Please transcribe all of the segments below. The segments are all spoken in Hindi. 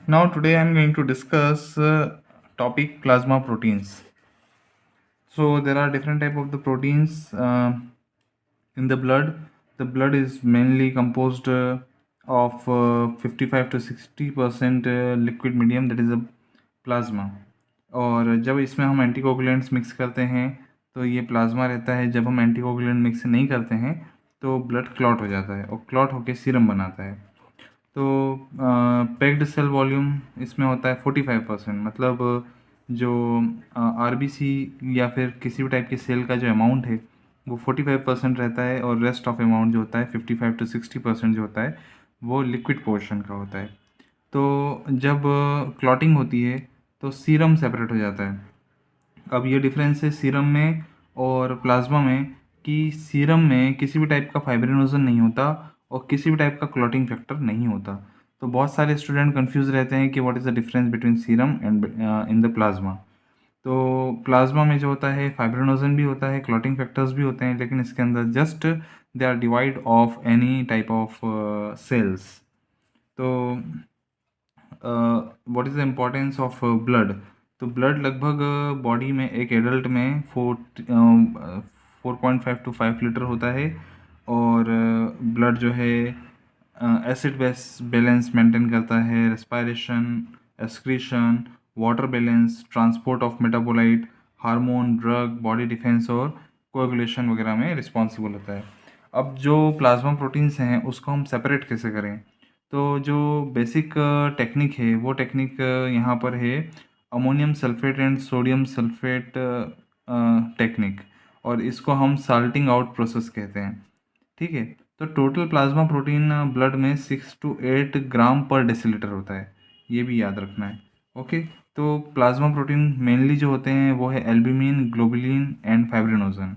Now today I am going to discuss topic plasma proteins. So there are different type of the proteins in the blood. The blood is mainly composed of 55 to 60% liquid medium, that is a plasma. और जब इसमें हम एंटीकोगुलेंट्स मिक्स करते हैं तो ये प्लाज्मा रहता है. जब हम एंटीकोगुलेंट मिक्स नहीं करते हैं तो ब्लड क्लॉट हो जाता है और क्लॉट होकर सीरम बनाता है. तो पैक्ड सेल वॉल्यूम इसमें होता है 45%. मतलब जो आरबीसी या फिर किसी भी टाइप की सेल का जो अमाउंट है वो 45% रहता है और रेस्ट ऑफ अमाउंट जो होता है 55 टू 60% जो होता है वो लिक्विड पोर्शन का होता है. तो जब क्लॉटिंग होती है तो सीरम सेपरेट हो जाता है. अब ये डिफरेंस है सीरम में और प्लाज्मा में कि सीरम में किसी भी टाइप का फाइब्रिनोजन नहीं होता और किसी भी टाइप का क्लॉटिंग फैक्टर नहीं होता. तो बहुत सारे स्टूडेंट कंफ्यूज रहते हैं कि what is the difference between serum and in the plasma. तो प्लाज्मा में जो होता है फाइब्रिनोजन भी होता है, क्लॉटिंग फैक्टर्स भी होते हैं, लेकिन इसके अंदर just they are divide of any type of cells. तो what is the importance of blood. तो ब्लड लगभग बॉडी में एक एडल्ट में 4.5 टू 5 लीटर होता है. और ब्लड जो है एसिड बेस बैलेंस मेंटेन करता है, respiration, excretion, water balance, transport of metabolite, hormone, drug, body defence और कोएगुलेशन वगैरह में रिस्पॉन्सिबल होता है. अब जो प्लाज्मा प्रोटीन्स हैं उसको हम सेपरेट कैसे करें. तो जो बेसिक टेक्निक है वो टेक्निक यहाँ पर है ammonium sulphate and sodium sulphate technique, और इसको हम साल्टिंग आउट प्रोसेस कहते हैं. ठीक है. तो टोटल प्लाज्मा प्रोटीन ब्लड में 6 टू 8 ग्राम पर डेसीलीटर होता है, ये भी याद रखना है. ओके. तो प्लाज्मा प्रोटीन मेनली जो होते हैं वो है एल्ब्यूमिन, ग्लोबुलिन एंड फाइब्रिनोजन.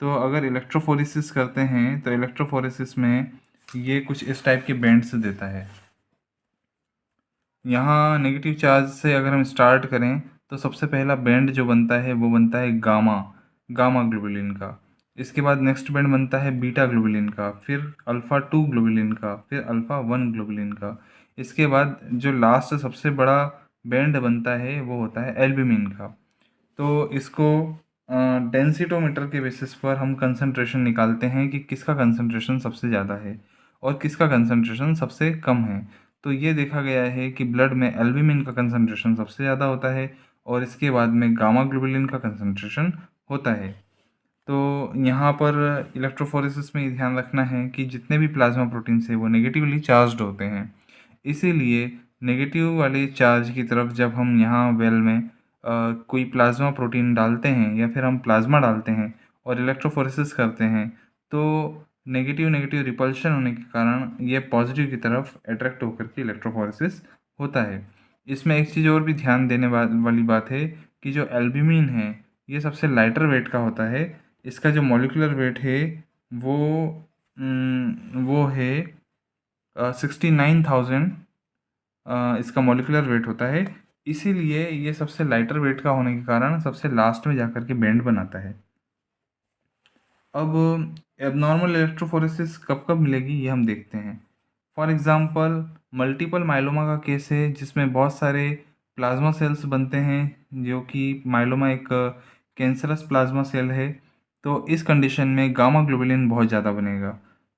तो अगर इलेक्ट्रोफोरेसिस करते हैं तो इलेक्ट्रोफोरेसिस में ये कुछ इस टाइप के बैंड्स देता है. यहाँ नेगेटिव चार्ज से अगर हम स्टार्ट करें तो सबसे पहला बैंड जो बनता है वो बनता है गामा गामा ग्लोबुलिन का. इसके बाद नेक्स्ट बैंड बनता है बीटा ग्लोबुलिन का, फिर अल्फ़ा 2 ग्लोबुलिन का, फिर अल्फ़ा 1 ग्लोबुलिन का. इसके बाद जो लास्ट सबसे बड़ा बैंड बनता है वो होता है एल्ब्यूमिन का. तो इसको डेंसिटोमीटर के बेसिस पर हम कंसंट्रेशन निकालते हैं कि किसका कंसंट्रेशन सबसे ज़्यादा है और किसका कंसंट्रेशन सबसे कम है. तो ये देखा गया है कि ब्लड में एल्ब्यूमिन का कंसंट्रेशन सबसे ज़्यादा होता है और इसके बाद में गामा ग्लोबुलिन का कंसंट्रेशन होता है. तो यहाँ पर इलेक्ट्रोफोरेसिस में ये ध्यान रखना है कि जितने भी प्लाज्मा प्रोटीन्स हैं वो नेगेटिवली चार्ज्ड होते हैं. इसीलिए नेगेटिव वाले चार्ज की तरफ जब हम यहाँ वेल में कोई प्लाज्मा प्रोटीन डालते हैं या फिर हम प्लाज्मा डालते हैं और इलेक्ट्रोफोरेसिस करते हैं तो नेगेटिव नेगेटिव रिपल्शन होने के कारण ये पॉजिटिव की तरफ अट्रैक्ट होकर के इलेक्ट्रोफोरेसिस होता है. इसमें एक चीज़ और भी ध्यान देने वाली बात है कि जो एल्ब्यूमिन है ये सबसे लाइटर वेट का होता है. इसका जो मॉलिक्यूलर वेट है वो वो है 69,000 इसका मॉलिक्यूलर वेट होता है. इसीलिए ये सबसे लाइटर वेट का होने के कारण सबसे लास्ट में जाकर के बैंड बनाता है. अब एबनॉर्मल इलेक्ट्रोफोरेसिस कब कब मिलेगी ये हम देखते हैं. फॉर एग्ज़ाम्पल मल्टीपल माइलोमा का केस है जिसमें बहुत सारे प्लाज्मा सेल्स बनते हैं, जो कि माइलोमा एक कैंसरस प्लाज्मा सेल है. तो इस कंडीशन में गामा ग्लोबुलिन बहुत ज़्यादा बनेगा.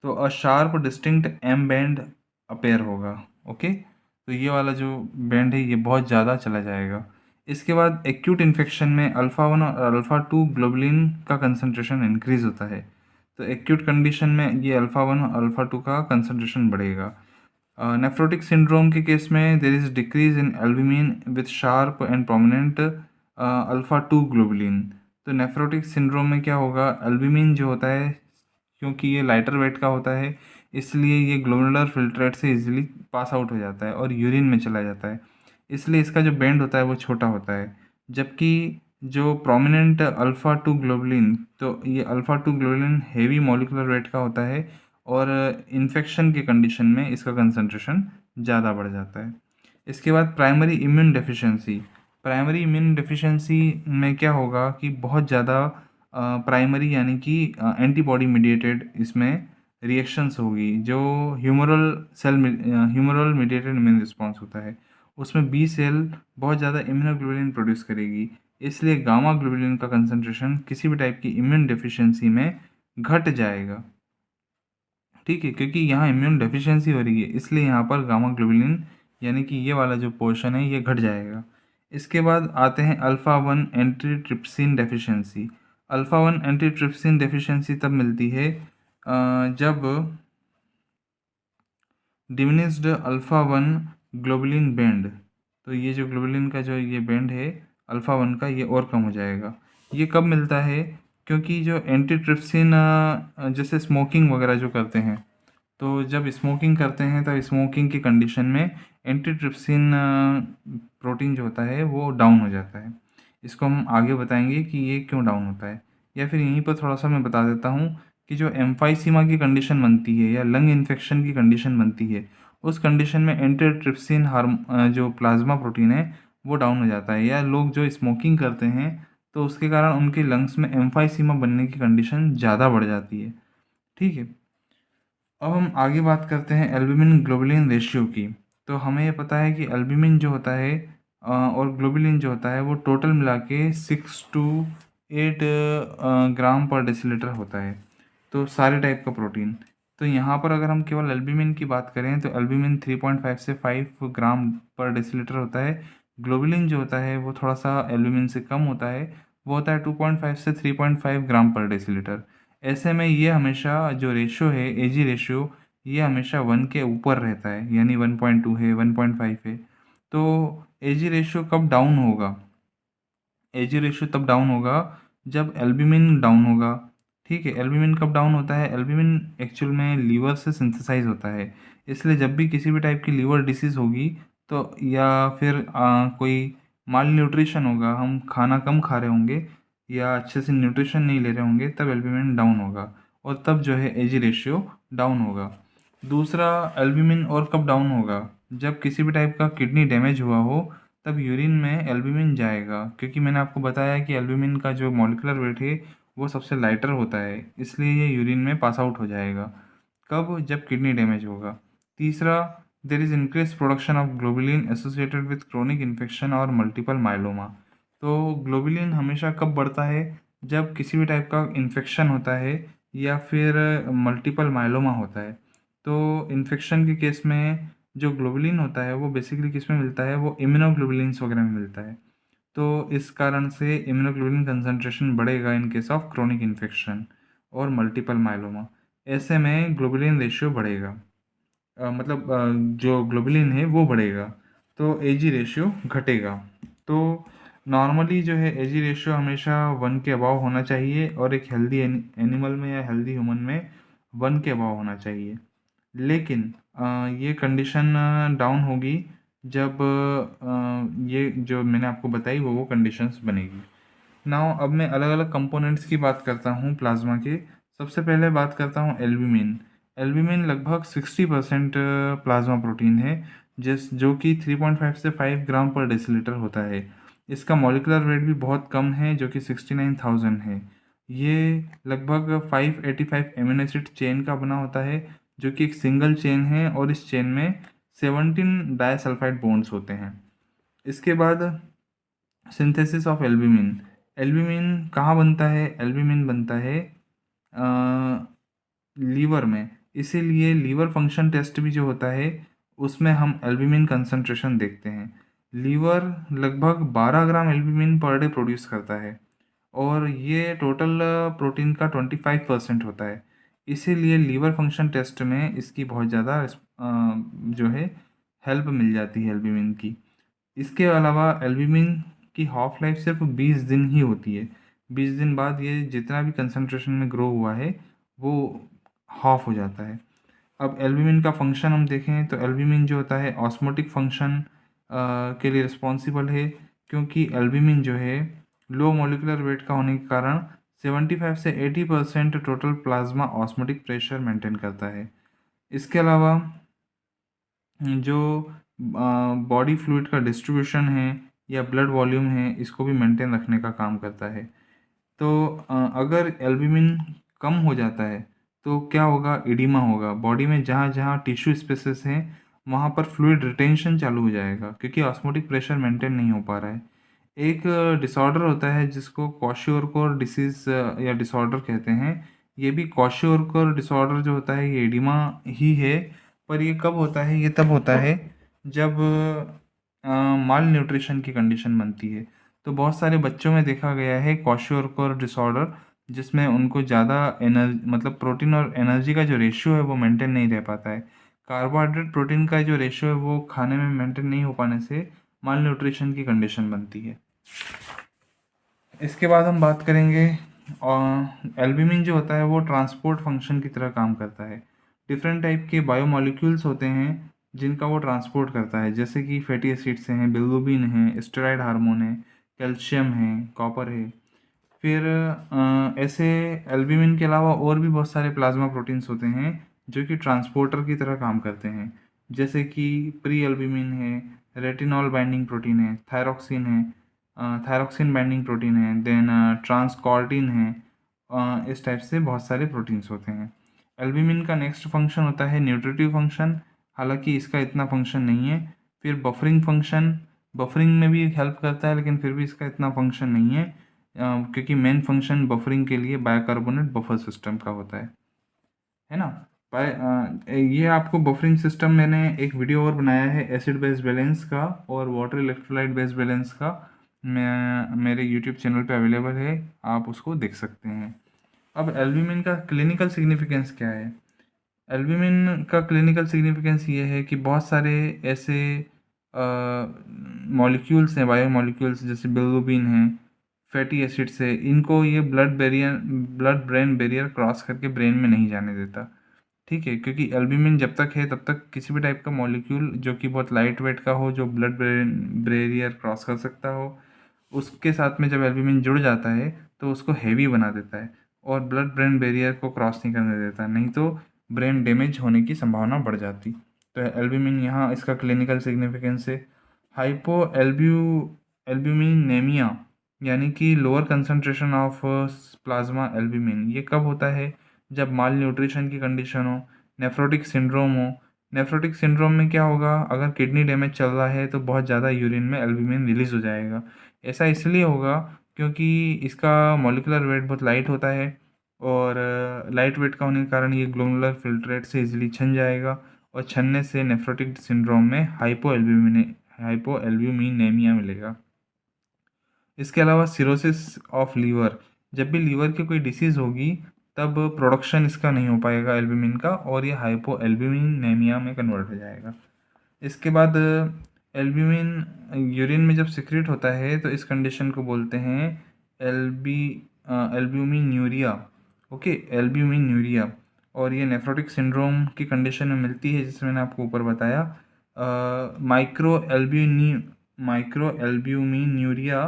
तो a sharp distinct M band appear होगा. ओके. तो ये वाला जो बैंड है ये बहुत ज़्यादा चला जाएगा. इसके बाद एक्यूट इन्फेक्शन में अल्फ़ा 1 और अल्फ़ा 2 ग्लोबुलिन का कंसंट्रेशन इंक्रीज़ होता है. तो एक्यूट कंडीशन में ये अल्फ़ा 1 और अल्फ़ा 2 का कंसंट्रेशन बढ़ेगा. नेफ्रोटिक सिंड्रोम के केस में there is decrease in albumin with sharp and prominent alpha 2 globulin. तो नेफ्रोटिक सिंड्रोम में क्या होगा, एल्ब्यूमिन जो होता है क्योंकि ये लाइटर वेट का होता है इसलिए ये ग्लोमेरुलर फिल्ट्रेट से इजीली पास आउट हो जाता है और यूरिन में चला जाता है. इसलिए इसका जो बैंड होता है वो छोटा होता है. जबकि जो प्रोमिनेंट अल्फ़ा 2 ग्लोबुलिन, तो ये alpha 2 globulin heavy molecular weight का होता है और इन्फेक्शन के कंडीशन में इसका कंसंट्रेशन ज़्यादा बढ़ जाता है. इसके बाद primary immune deficiency. Primary immune deficiency में क्या होगा कि बहुत ज़्यादा प्राइमरी यानी कि एंटीबॉडी मीडिएटेड इसमें रिएक्शंस होगी जो ह्यूमरल मीडिएटेड इम्यून रिस्पॉन्स होता है उसमें बी सेल बहुत ज़्यादा इम्यूनोग्लोबुलिन प्रोड्यूस करेगी, इसलिए गामा ग्लोबुलिन का कंसंट्रेशन किसी भी टाइप की इम्यून डेफिशिएंसी में घट जाएगा। ठीक है, क्योंकि यहाँ इम्यून डेफिशिएंसी हो रही है, इसलिए यहाँ पर गामा ग्लोबुलिन यानी कि ये वाला जो पोर्शन है ये घट जाएगा। इसके बाद आते हैं alpha 1 antitrypsin deficiency. Alpha 1 antitrypsin deficiency तब मिलती है जब डिमिनिश्ड अल्फ़ा 1 ग्लोबुलिन बैंड, तो ये जो ग्लोबुलिन का जो ये बैंड है अल्फ़ा 1 का, ये और कम हो जाएगा। ये कब मिलता है? क्योंकि जो एंटीट्रिप्सिन जैसे स्मोकिंग वगैरह जो करते हैं, तो जब स्मोकिंग करते हैं तब स्मोकिंग की कंडीशन में एंटीट्रिप्सिन प्रोटीन जो होता है वो डाउन हो जाता है। इसको हम आगे बताएंगे कि ये क्यों डाउन होता है, या फिर यहीं पर थोड़ा सा मैं बता देता हूँ कि जो एम्फाइसीमा की कंडीशन बनती है या लंग इन्फेक्शन की कंडीशन बनती है, उस कंडीशन में एंटीट्रिप्सिन जो प्लाज्मा प्रोटीन है वो डाउन हो जाता है। या लोग जो स्मोकिंग करते हैं तो उसके कारण उनके लंग्स में एम्फाइसीमा बनने की कंडीशन ज़्यादा बढ़ जाती है। ठीक है, अब हम आगे बात करते हैं एल्ब्यूमिन ग्लोबुलिन रेशियो की। तो हमें ये पता है कि एल्ब्यूमिन जो होता है और ग्लोबुलिन जो होता है वो टोटल मिला के 6 to 8 ग्राम पर डेसीलीटर होता है, तो सारे टाइप का प्रोटीन। तो यहाँ पर अगर हम केवल एल्ब्यूमिन की बात करें तो एल्ब्यूमिन 3.5 से 5 ग्राम पर डेसीलीटर होता है। ग्लोबुलिन जो होता है वो थोड़ा सा एल्ब्यूमिन से कम होता है, वो होता है 2.5 से 3.5 ग्राम पर डेसीलीटर। ऐसे में ये हमेशा जो रेशियो है, एजी रेशियो, ये हमेशा 1 के ऊपर रहता है, यानी 1.2 है, 1.5 है। तो एजी रेशियो कब डाउन होगा? एजी रेशियो तब डाउन होगा जब एल्ब्यूमिन डाउन होगा। ठीक है, एल्ब्यूमिन कब डाउन होता है? एल्ब्यूमिन एक्चुअल में लीवर से सिंथेसाइज होता है, इसलिए जब भी किसी भी टाइप की लीवर डिसीज़ होगी तो, या फिर कोई माल न्यूट्रिशन होगा, हम खाना कम खा रहे होंगे या अच्छे से न्यूट्रिशन नहीं ले रहे होंगे, तब एल्ब्यूमिन डाउन होगा और तब जो है एजी रेशियो डाउन होगा। दूसरा, एल्ब्यूमिन और कब डाउन होगा? जब किसी भी टाइप का किडनी डैमेज हुआ हो तब यूरिन में एल्ब्यूमिन जाएगा, क्योंकि मैंने आपको बताया कि एल्ब्यूमिन का जो मॉलिक्यूलर वेट है वो सबसे लाइटर होता है, इसलिए ये यूरिन में पास आउट हो जाएगा। कब? जब किडनी डैमेज होगा। तीसरा, there is increase production of globulin associated with chronic infection और मल्टीपल माइलोमा। तो ग्लोबुलिन हमेशा कब बढ़ता है? जब किसी भी टाइप का इन्फेक्शन होता है या फिर मल्टीपल माइलोमा होता है। तो इन्फेक्शन के केस में जो ग्लोबुलिन होता है वो बेसिकली किस में मिलता है? वो इम्यूनोग्लोबुलिन्स वगैरह में मिलता है। तो इस कारण से इम्यूनोग्लोबुलिन कंसंट्रेशन बढ़ेगा इन केस ऑफ क्रोनिक इन्फेक्शन और मल्टीपल माइलोमा। ऐसे में ग्लोबुलिन रेशियो बढ़ेगा, जो ग्लोबुलिन है वो बढ़ेगा, तो एजी रेशियो घटेगा। तो नॉर्मली जो है एजी रेशियो हमेशा 1 के अबाव होना चाहिए और एक हेल्दी एनिमल में या हेल्दी ह्यूमन में 1 के अबाव होना चाहिए। लेकिन ये कंडीशन डाउन होगी जब ये जो मैंने आपको बताई वो कंडीशंस बनेगी। नाउ अब मैं अलग अलग कंपोनेंट्स की बात करता हूँ प्लाज्मा के। सबसे पहले बात करता हूँ एल्ब्यूमिन। एल्ब्यूमिन लगभग 60% प्लाज्मा प्रोटीन है, जो कि 3.5 से 5 ग्राम पर डेसीलीटर होता है। इसका मॉलिक्यूलर वेट भी बहुत कम है, जो कि 69,000 है। ये लगभग 585 एमिनो एसिड चेन का बना होता है, जो कि एक सिंगल चेन है और इस चेन में 17 डाइसल्फाइड बॉन्ड्स होते हैं। इसके बाद सिंथेसिस ऑफ एल्ब्यूमिन। एल्ब्यूमिन कहाँ बनता है? एल्ब्यूमिन बनता है लीवर में, इसीलिए लीवर फंक्शन टेस्ट भी जो होता है उसमें हम एल्ब्यूमिन कंसंट्रेशन देखते हैं। लीवर लगभग 12 ग्राम एल्ब्यूमिन पर डे प्रोड्यूस करता है और ये टोटल प्रोटीन का 25% होता है, इसीलिए लीवर फंक्शन टेस्ट में इसकी बहुत ज़्यादा जो है हेल्प मिल जाती है एल्ब्यूमिन की। इसके अलावा एल्ब्यूमिन की हाफ लाइफ सिर्फ 20 दिन ही होती है। 20 दिन बाद ये जितना भी कंसंट्रेशन में ग्रो हुआ है वो हाफ हो जाता है। अब एल्ब्यूमिन का फंक्शन हम देखें तो एल्ब्यूमिन जो होता है ऑस्मोटिक फंक्शन के लिए रिस्पॉन्सिबल है, क्योंकि एल्ब्यूमिन जो है लो मॉलिक्यूलर वेट का होने के कारण 75 से 80% total plasma osmotic pressure maintain करता है। इसके अलावा जो बॉडी फ्लूइड का डिस्ट्रीब्यूशन है या ब्लड वॉल्यूम है, इसको भी मेंटेन रखने का काम करता है। तो अगर एल्ब्यूमिन कम हो जाता है तो क्या होगा? इडिमा होगा। बॉडी में जहाँ जहाँ टिश्यू स्पेसेस हैं वहाँ पर फ्लूइड रिटेंशन चालू हो जाएगा, क्योंकि ऑस्मोटिक प्रेशर मेंटेन नहीं हो पा रहा है। एक डिसऑर्डर होता है जिसको क्वाशियोरकोर डिसीज़ या डिसऑर्डर कहते हैं। ये भी क्वाशियोरकोर डिसऑर्डर जो होता है ये एडिमा ही है, पर ये कब होता है? ये तब होता है जब माल न्यूट्रिशन की कंडीशन बनती है। तो बहुत सारे बच्चों में देखा गया है क्वाशियोरकोर डिसऑर्डर, जिसमें उनको ज़्यादा मतलब प्रोटीन और एनर्जी का जो रेशियो है वो मेंटेन नहीं रह पाता है। कार्बोहाइड्रेट प्रोटीन का जो रेशियो है वो खाने में मेंटेन नहीं हो पाने से माल न्यूट्रिशन की कंडीशन बनती है। इसके बाद हम बात करेंगे, एल्ब्यूमिन जो होता है वो ट्रांसपोर्ट फंक्शन की तरह काम करता है। डिफरेंट टाइप के बायोमोलिक्यूल्स होते हैं जिनका वो ट्रांसपोर्ट करता है, जैसे कि फैटी एसिड्स हैं, बिलिरुबिन है, स्टेरॉयड हार्मोन है, कैल्शियम है, कॉपर है। फिर ऐसे एल्ब्यूमिन के अलावा और भी बहुत सारे प्लाज्मा प्रोटीन्स होते हैं जो कि ट्रांसपोर्टर की तरह काम करते हैं, जैसे कि प्री एल्ब्यूमिन है, रेटिनॉल बाइंडिंग प्रोटीन है, थायरॉक्सिन है, थायरॉक्सिन बाइंडिंग प्रोटीन है, देन ट्रांसकॉर्टिन है। इस टाइप से बहुत सारे प्रोटीन्स होते हैं। एल्ब्यूमिन का नेक्स्ट फंक्शन होता है न्यूट्रिटिव फंक्शन, हालांकि इसका इतना फंक्शन नहीं है। फिर बफरिंग फंक्शन, बफरिंग में भी हेल्प करता है लेकिन फिर भी इसका इतना फंक्शन नहीं है, क्योंकि मेन फंक्शन बफरिंग के लिए बाइकार्बोनेट बफर सिस्टम का होता है ना। ये आपको बफरिंग सिस्टम, मैंने एक वीडियो और बनाया है एसिड बेस बैलेंस का और वाटर इलेक्ट्रोलाइट बेस बैलेंस का, मैं मेरे यूट्यूब चैनल पे अवेलेबल है, आप उसको देख सकते हैं। अब एल्ब्यूमिन का क्लिनिकल सिग्निफिकेंस क्या है? एल्ब्यूमिन का क्लिनिकल सिग्निफिकेंस ये है कि बहुत सारे ऐसे मॉलिक्यूल्स हैं, बायो मॉलिक्यूल्स, जैसे बिलिरुबिन है, फैटी एसिड्स है, इनको ये ब्लड ब्रेन बैरियर क्रॉस करके ब्रेन में नहीं जाने देता। ठीक है, क्योंकि एल्ब्यूमिन जब तक है तब तक किसी भी टाइप का मॉलिक्यूल जो कि बहुत लाइट वेट का हो, जो ब्लड ब्रेन बैरियर क्रॉस कर सकता हो, उसके साथ में जब एल्ब्यूमिन जुड़ जाता है तो उसको हैवी बना देता है और ब्लड ब्रेन बैरियर को क्रॉस नहीं करने देता, नहीं तो ब्रेन डैमेज होने की संभावना बढ़ जाती। तो एल्ब्यूमिन यहाँ इसका क्लिनिकल सिग्निफिकेंस है। हाइपो एल्ब्यूमिनेमिया, यानी कि lower concentration of plasma albumin, ये कब होता है? जब माल न्यूट्रिशन की कंडीशन हो, नेफ्रोटिक सिंड्रोम हो। नेफ्रोटिक सिंड्रोम में क्या होगा? अगर किडनी डैमेज चल रहा है तो बहुत ज़्यादा यूरिन में एल्ब्यूमिन रिलीज़ हो जाएगा। ऐसा इसलिए होगा क्योंकि इसका मॉलिक्यूलर वेट बहुत लाइट होता है और लाइट वेट का होने के कारण ये ग्लोमेरुलर फिल्ट्रेट से इजीली छन जाएगा और छनने से नेफ्रोटिक सिंड्रोम में हाइपोएल्ब्यूमिनेमिया मिलेगा। इसके अलावा सिरोसिस ऑफ लीवर, जब भी लीवर की कोई डिसीज़ होगी तब प्रोडक्शन इसका नहीं हो पाएगा एल्ब्यूमिन का और ये हाइपोएल्ब्यूमिनेमिया में कन्वर्ट हो जाएगा। इसके बाद एल्ब्यूमिन यूरिन में जब सिक्रेट होता है तो इस कंडीशन को बोलते हैं एल्बी एल्ब्यूमिन्यूरिया। Okay, albuminuria. और ये नेफ्रोटिक सिंड्रोम की कंडीशन में मिलती है, जिसमें मैंने आपको ऊपर बताया। माइक्रो एल्ब्यूमिन्यूरिया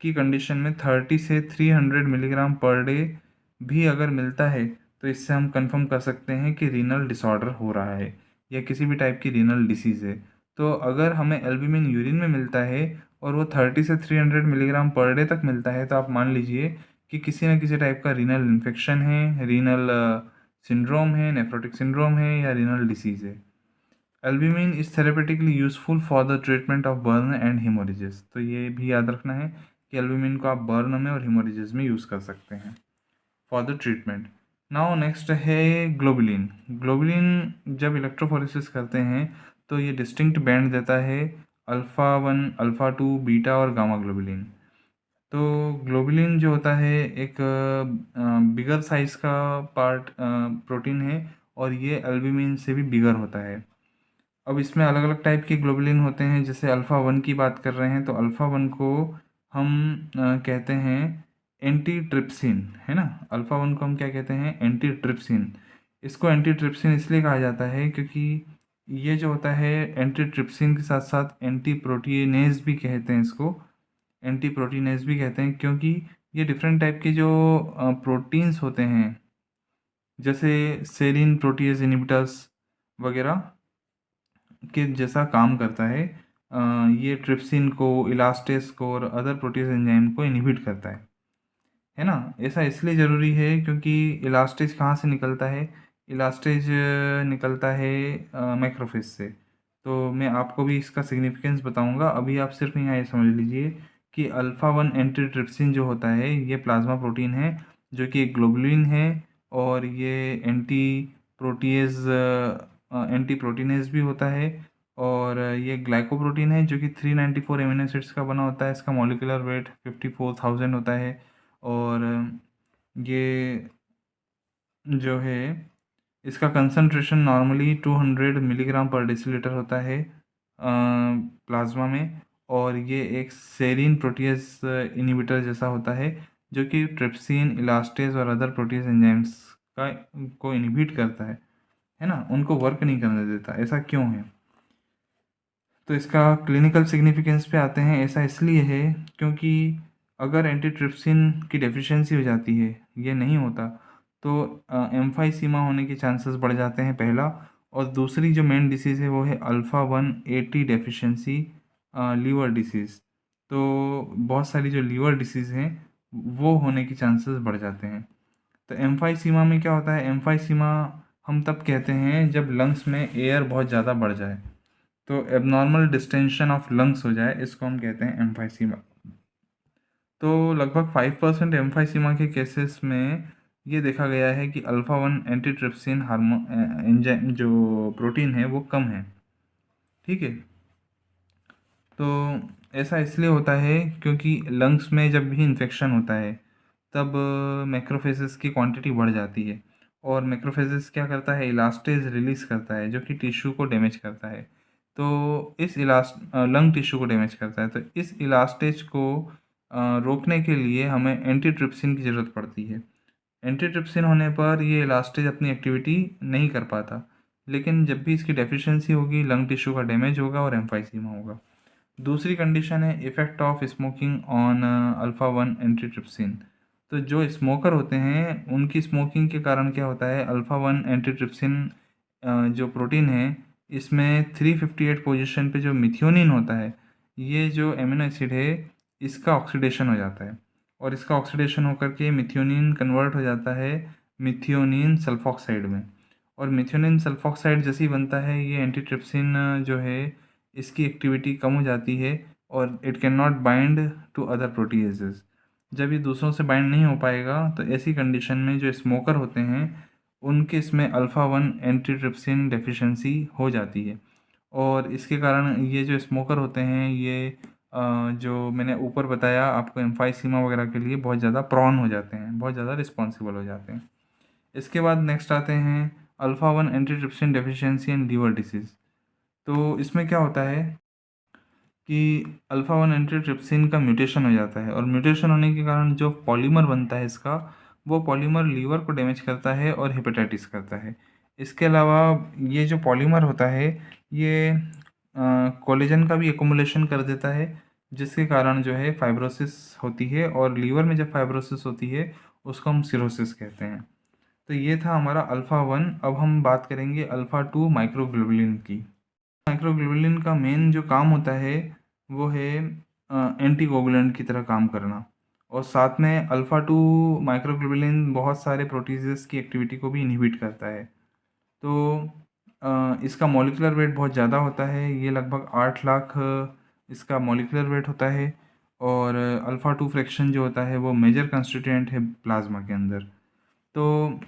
की कंडीशन में 30 से 300 मिलीग्राम पर डे भी अगर मिलता है तो इससे हम कंफर्म कर सकते हैं कि रीनल डिसऑर्डर हो रहा है या किसी भी टाइप की रीनल डिसीज़ है। तो अगर हमें एल्ब्यूमिन यूरिन में मिलता है और वो 30 से 300 मिलीग्राम पर डे तक मिलता है, तो आप मान लीजिए कि किसी न किसी टाइप का रीनल इन्फेक्शन है, रीनल सिंड्रोम है, नेफ्रोटिक सिंड्रोम है या रीनल डिसीज़ है। Albumin is therapeutically useful for the treatment of burn and haemorrhages. तो ये भी याद रखना है कि एल्ब्यूमिन को आप बर्न में और हेमोरेजेस में यूज़ कर सकते हैं for the treatment. Now next है ग्लोबुलिन। ग्लोबुलिन जब इलेक्ट्रोफोरेसिस करते हैं तो ये डिस्टिंक्ट बैंड देता है अल्फ़ा 1, अल्फ़ा 2, बीटा और गामा ग्लोबुलिन। तो ग्लोबुलिन जो होता है एक बिगर साइज़ का पार्ट प्रोटीन है और ये एल्ब्यूमिन से भी बिगर होता है। अब इसमें अलग अलग टाइप के ग्लोबुलिन होते हैं, जैसे अल्फ़ा 1 की बात कर रहे हैं तो अल्फ़ा 1 को हम कहते हैं एंटी ट्रिप्सिन, है ना। अल्फ़ा 1 को हम क्या कहते हैं? Anti trypsin. इसको एंटी ट्रिप्सिन इसलिए कहा जाता है क्योंकि ये जो होता है एंटी ट्रिप्सिन के साथ साथ एंटी प्रोटीनेज भी कहते हैं इसको, एंटी प्रोटीनेज भी कहते हैं, क्योंकि ये डिफरेंट टाइप के जो प्रोटीन्स होते हैं, जैसे सेरीन प्रोटीज इनिबिटर्स वगैरह के जैसा काम करता है। ये ट्रिप्सिन को, इलास्टेस को और अदर प्रोटीज एंजाइम को इनहिबिट करता है ना। ऐसा इसलिए ज़रूरी है क्योंकि इलास्टेज कहाँ से निकलता है? इलास्टेज निकलता है मैक्रोफेज से। तो मैं आपको भी इसका सिग्निफिकेंस बताऊंगा। अभी आप सिर्फ यहाँ ये समझ लीजिए कि अल्फ़ा 1 एंटीट्रिप्सिन जो होता है ये प्लाज्मा प्रोटीन है, जो कि एक ग्लोबुलिन है, और ये एंटी प्रोटीनेज भी होता है। और ये ग्लाइकोप्रोटीन है जो कि 394 एमिनो एसिड्स का बना होता है। इसका मॉलिक्यूलर वेट 54,000 होता है। और ये जो है इसका concentration normally 200 milligram per decilitre होता है प्लाज्मा में। और ये एक सेरीन प्रोटीज इनहिबिटर जैसा होता है, जो कि ट्रिप्सिन, इलास्टेज और अदर प्रोटीज एंजाइम्स का को इनहिबिट करता है ना, उनको वर्क नहीं करने देता। ऐसा क्यों है? तो इसका क्लिनिकल सिग्निफिकेंस पे आते हैं। ऐसा इसलिए है क्योंकि अगर एंटीट्रिप्सिन की डेफिशिएंसी हो जाती है, ये नहीं होता, तो एम्फाइसीमा होने के चांसेस बढ़ जाते हैं, पहला। और दूसरी जो मेन डिसीज़ है वो है अल्फ़ा 180 डेफिशिएंसी लीवर डिसीज़। तो बहुत सारी जो लीवर डिसीज़ हैं वो होने के चांसेस बढ़ जाते हैं। तो एम्फाइसीमा में क्या होता है? एम्फाइसीमा हम तब कहते हैं जब लंग्स में एयर बहुत ज़्यादा बढ़ जाए, तो एबनॉर्मल डिस्टेंशन ऑफ लंग्स हो जाए, इसको हम कहते हैं एम्फाइसीमा। तो लगभग 5% एम्फाइसीमा के केसेस में ये देखा गया है कि अल्फ़ा 1 एंटीट्रिप्सिन हार्मोन एंजाइम जो प्रोटीन है वो कम है। ठीक है। तो ऐसा इसलिए होता है क्योंकि लंग्स में जब भी इन्फेक्शन होता है तब मैक्रोफेजेस की क्वांटिटी बढ़ जाती है। और मैक्रोफेजेस क्या करता है? इलास्टेज रिलीज़ करता है, जो कि टिश्यू को डैमेज करता है। तो इस लंग टिश्यू को डैमेज करता है। तो इस इलास्टेज को रोकने के लिए हमें एंटीट्रिप्सिन की ज़रूरत पड़ती है। एंटीट्रिप्सिन होने पर ये इलास्टेज अपनी एक्टिविटी नहीं कर पाता, लेकिन जब भी इसकी डेफिशिएंसी होगी, लंग टिश्यू का डैमेज होगा और एम्फाइसीमा होगा। दूसरी कंडीशन है effect of smoking on alpha 1 antitrypsin. तो जो स्मोकर होते हैं उनकी स्मोकिंग के कारण क्या होता है? अल्फ़ा 1 एंटीट्रिप्सिन जो प्रोटीन है, इसमें 358 पोजीशन पे जो मिथ्योनिन होता है, ये जो एमिनो एसिड है इसका ऑक्सीडेशन हो जाता है। और इसका ऑक्सीडेशन होकर के मिथ्योनिन कन्वर्ट हो जाता है मिथ्योनिन सल्फॉक्साइड में। और मिथ्योनिन सल्फॉक्साइड जैसे ही बनता है, ये एंटीट्रिप्सिन जो है इसकी एक्टिविटी कम हो जाती है और it can not bind to other proteases. जब ये दूसरों से बाइंड नहीं हो पाएगा, तो ऐसी कंडीशन में जो स्मोकर होते हैं उनके इसमें अल्फ़ा 1 एंटीट्रिप्सिन डेफिशिएंसी हो जाती है। और इसके कारण ये जो स्मोकर होते हैं ये जो मैंने ऊपर बताया आपको, एम्फाइसीमा वगैरह के लिए बहुत ज़्यादा प्रॉन हो जाते हैं, बहुत ज़्यादा रिस्पॉन्सिबल हो जाते हैं। इसके बाद नेक्स्ट आते हैं alpha 1 antitrypsin deficiency and liver disease. तो इसमें क्या होता है कि अल्फ़ा 1 एंटीट्रिप्सिन का म्यूटेशन हो जाता है, और म्यूटेशन होने के कारण जो पॉलीमर बनता है इसका, वो पॉलीमर लीवर को डैमेज करता है और हेपेटाइटिस करता है। इसके अलावा ये जो पॉलीमर होता है ये कोलेजन का भी एक्युमुलेशन कर देता है, जिसके कारण जो है फाइब्रोसिस होती है। और लीवर में जब फाइब्रोसिस होती है उसको हम सिरोसिस कहते हैं। तो ये था हमारा अल्फ़ा 1। अब हम बात करेंगे अल्फ़ा 2 माइक्रोग्लोबुलिन की। माइक्रोग्लोबुलिन का मेन जो काम होता है वो है एंटीकोगुलेंट की तरह काम करना। और साथ में अल्फ़ा 2 माइक्रोग्लोबुलिन बहुत सारे प्रोटीजेस की एक्टिविटी को भी इनहिबिट करता है। तो इसका मॉलिक्यूलर वेट बहुत ज़्यादा होता है, ये लगभग 8 लाख इसका मॉलिक्यूलर वेट होता है। और अल्फ़ा 2 फ्रैक्शन जो होता है वो मेजर कंस्टिट्यूएंट है प्लाज्मा के अंदर। तो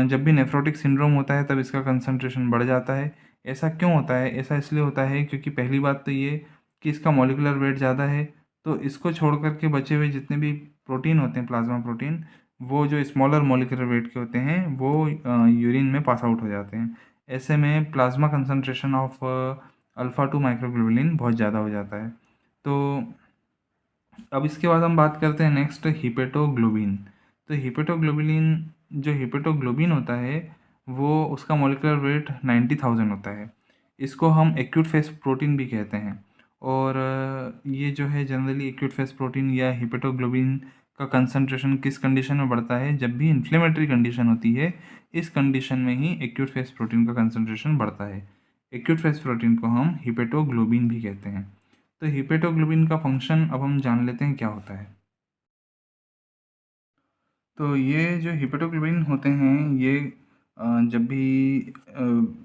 जब भी नेफ्रोटिक सिंड्रोम होता है तब इसका कंसंट्रेशन बढ़ जाता है। ऐसा क्यों होता है? ऐसा इसलिए होता है क्योंकि पहली बात तो ये कि इसका मॉलिक्यूलर वेट ज़्यादा है, तो इसको छोड़ कर के बचे हुए जितने भी प्रोटीन होते हैं, प्लाज्मा प्रोटीन, वो जो स्मॉलर मॉलिक्यूलर वेट के होते हैं वो यूरिन में पास आउट हो जाते हैं। ऐसे में plasma concentration of alpha 2 microglobulin बहुत ज़्यादा हो जाता है। तो अब इसके बाद हम बात करते हैं नेक्स्ट हिपेटोग्लोबिन। तो हिपेटोग्लोबिन होता है वो, उसका मॉलिक्यूलर वेट 90,000 होता है। इसको हम एक्यूट फेस प्रोटीन भी कहते हैं। और ये जो है जनरली एक्यूट फेस प्रोटीन या हिपेटोग्लोबिन का कंसंट्रेशन किस कंडीशन में बढ़ता है? जब भी इन्फ्लेमेटरी कंडीशन होती है, इस कंडीशन में ही एक्यूट फेस प्रोटीन का कंसंट्रेशन बढ़ता है। एक्यूट फेस प्रोटीन को हम हिपेटोग्लोबिन भी कहते हैं। तो हिपेटोग्लोबिन का फंक्शन अब हम जान लेते हैं क्या होता है। तो ये जो हिपेटोग्लोबिन होते हैं ये जब भी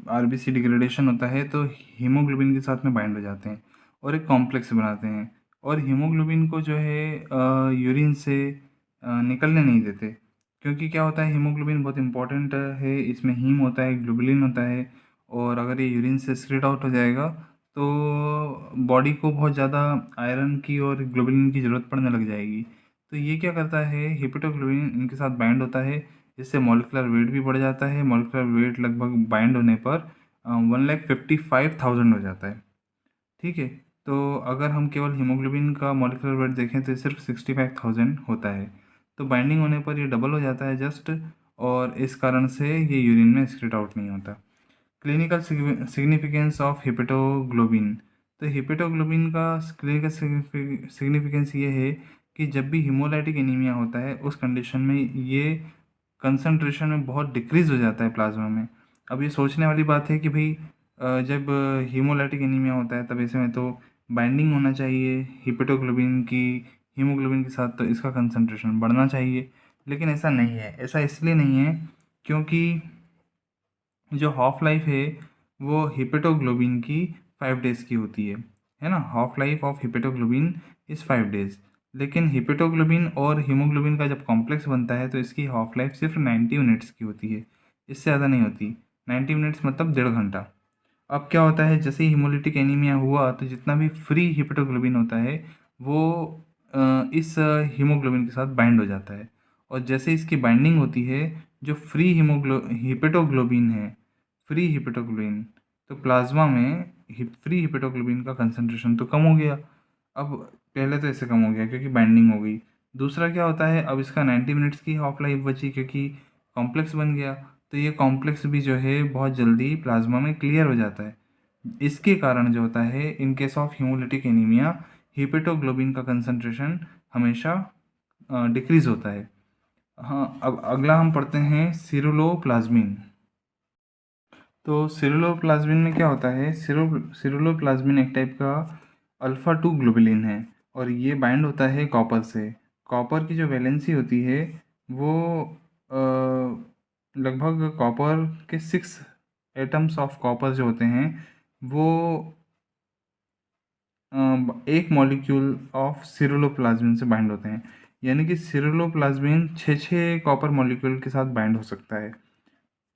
आरबीसी डिग्रेडेशन होता है तो हीमोग्लोबिन के साथ में बाइंड हो जाते हैं और एक कॉम्प्लेक्स बनाते हैं, और हीमोग्लोबिन को जो है यूरिन से निकलने नहीं देते, क्योंकि क्या होता है, हीमोग्लोबिन बहुत इंपॉर्टेंट है, इसमें हीम होता है, ग्लोबुलिन होता है, और अगर ये यूरिन से स्क्रीड आउट हो जाएगा तो बॉडी को बहुत ज़्यादा आयरन की और ग्लोबुलिन की ज़रूरत पड़ने लग जाएगी। तो ये क्या करता है, हिपेटोग्लोबिन इनके साथ बाइंड होता है, इससे मॉलिक्यूलर वेट भी बढ़ जाता है। मॉलिक्यूलर वेट लगभग बाइंड होने पर 1,55,000 हो जाता है। ठीक है, तो अगर हम केवल हीमोग्लोबिन का मॉलिक्यूलर वेट देखें तो सिर्फ 65,000 होता है। तो बाइंडिंग होने पर ये डबल हो जाता है जस्ट, और इस कारण से ये यूरिन में एक्सक्रीट आउट नहीं होता। Clinical significance of haptoglobin. तो हिपेटोग्लोबिन का क्लिनिकल सिग्निफिकेंस ये है कि जब भी हीमोलाइटिक एनीमिया होता है उस कंडीशन में ये कंसंट्रेशन में बहुत डिक्रीज़ हो जाता है प्लाज्मा में। अब ये सोचने वाली बात है कि भाई जब हीमोलाइटिक एनीमिया होता है तब ऐसे में तो बाइंडिंग होना चाहिए हिपेटोग्लोबिन की हीमोग्लोबिन के साथ, तो इसका कंसंट्रेशन बढ़ना चाहिए, लेकिन ऐसा नहीं है। ऐसा इसलिए नहीं है क्योंकि जो हाफ लाइफ है वो हिपेटोग्लोबिन की 5 डेज़ की होती है ना। Half life of haptoglobin is 5 days, लेकिन हिपेटोग्लोबिन और हीमोग्लोबिन का जब कॉम्प्लेक्स बनता है तो इसकी हाफ लाइफ सिर्फ 90 मिनट्स की होती है, इससे ज़्यादा नहीं होती। 90 मिनट्स मतलब 1.5 घंटा। अब क्या होता है, जैसे ही हीमोलिटिक एनीमिया हुआ तो जितना भी फ्री हिपेटोग्लोबिन होता है वो इस हीमोग्लोबिन के साथ बाइंड हो जाता है, और जैसे इसकी बाइंडिंग होती है, जो फ्री हिपेटोग्लोबिन है, फ्री हिपेटोग्लोबिन, तो प्लाज्मा में फ्री हिपेटोग्लोबिन का कंसंट्रेशन तो कम हो गया। अब पहले तो ऐसे कम हो गया क्योंकि बाइंडिंग हो गई। दूसरा क्या होता है, अब इसका 90 मिनट्स की हाफ लाइफ बची क्योंकि कॉम्प्लेक्स बन गया, तो ये कॉम्प्लेक्स भी जो है बहुत जल्दी प्लाज्मा में क्लियर हो जाता है। इसके कारण जो होता है, in case of haemolytic anaemia haptoglobin का कंसंट्रेशन हमेशा डिक्रीज होता है। हाँ, अब अगला हम पढ़ते हैं सिरुलोप्लाज्मिन। तो सिरुलोप्लाज्मिन में क्या होता है, सिरुलोप्लाज्मिन एक टाइप का अल्फ़ा 2 ग्लोबुलिन है, और ये बाइंड होता है कॉपर से। कॉपर की जो वैलेंसी होती है वो लगभग कॉपर के 6 एटम्स ऑफ कॉपर जो होते हैं वो एक मॉलिक्यूल ऑफ सिरुलोप्लाज्मिन से बाइंड होते हैं, यानी कि सिरुलोप्लाज्मिन 6 कॉपर मॉलिक्यूल के साथ बाइंड हो सकता है।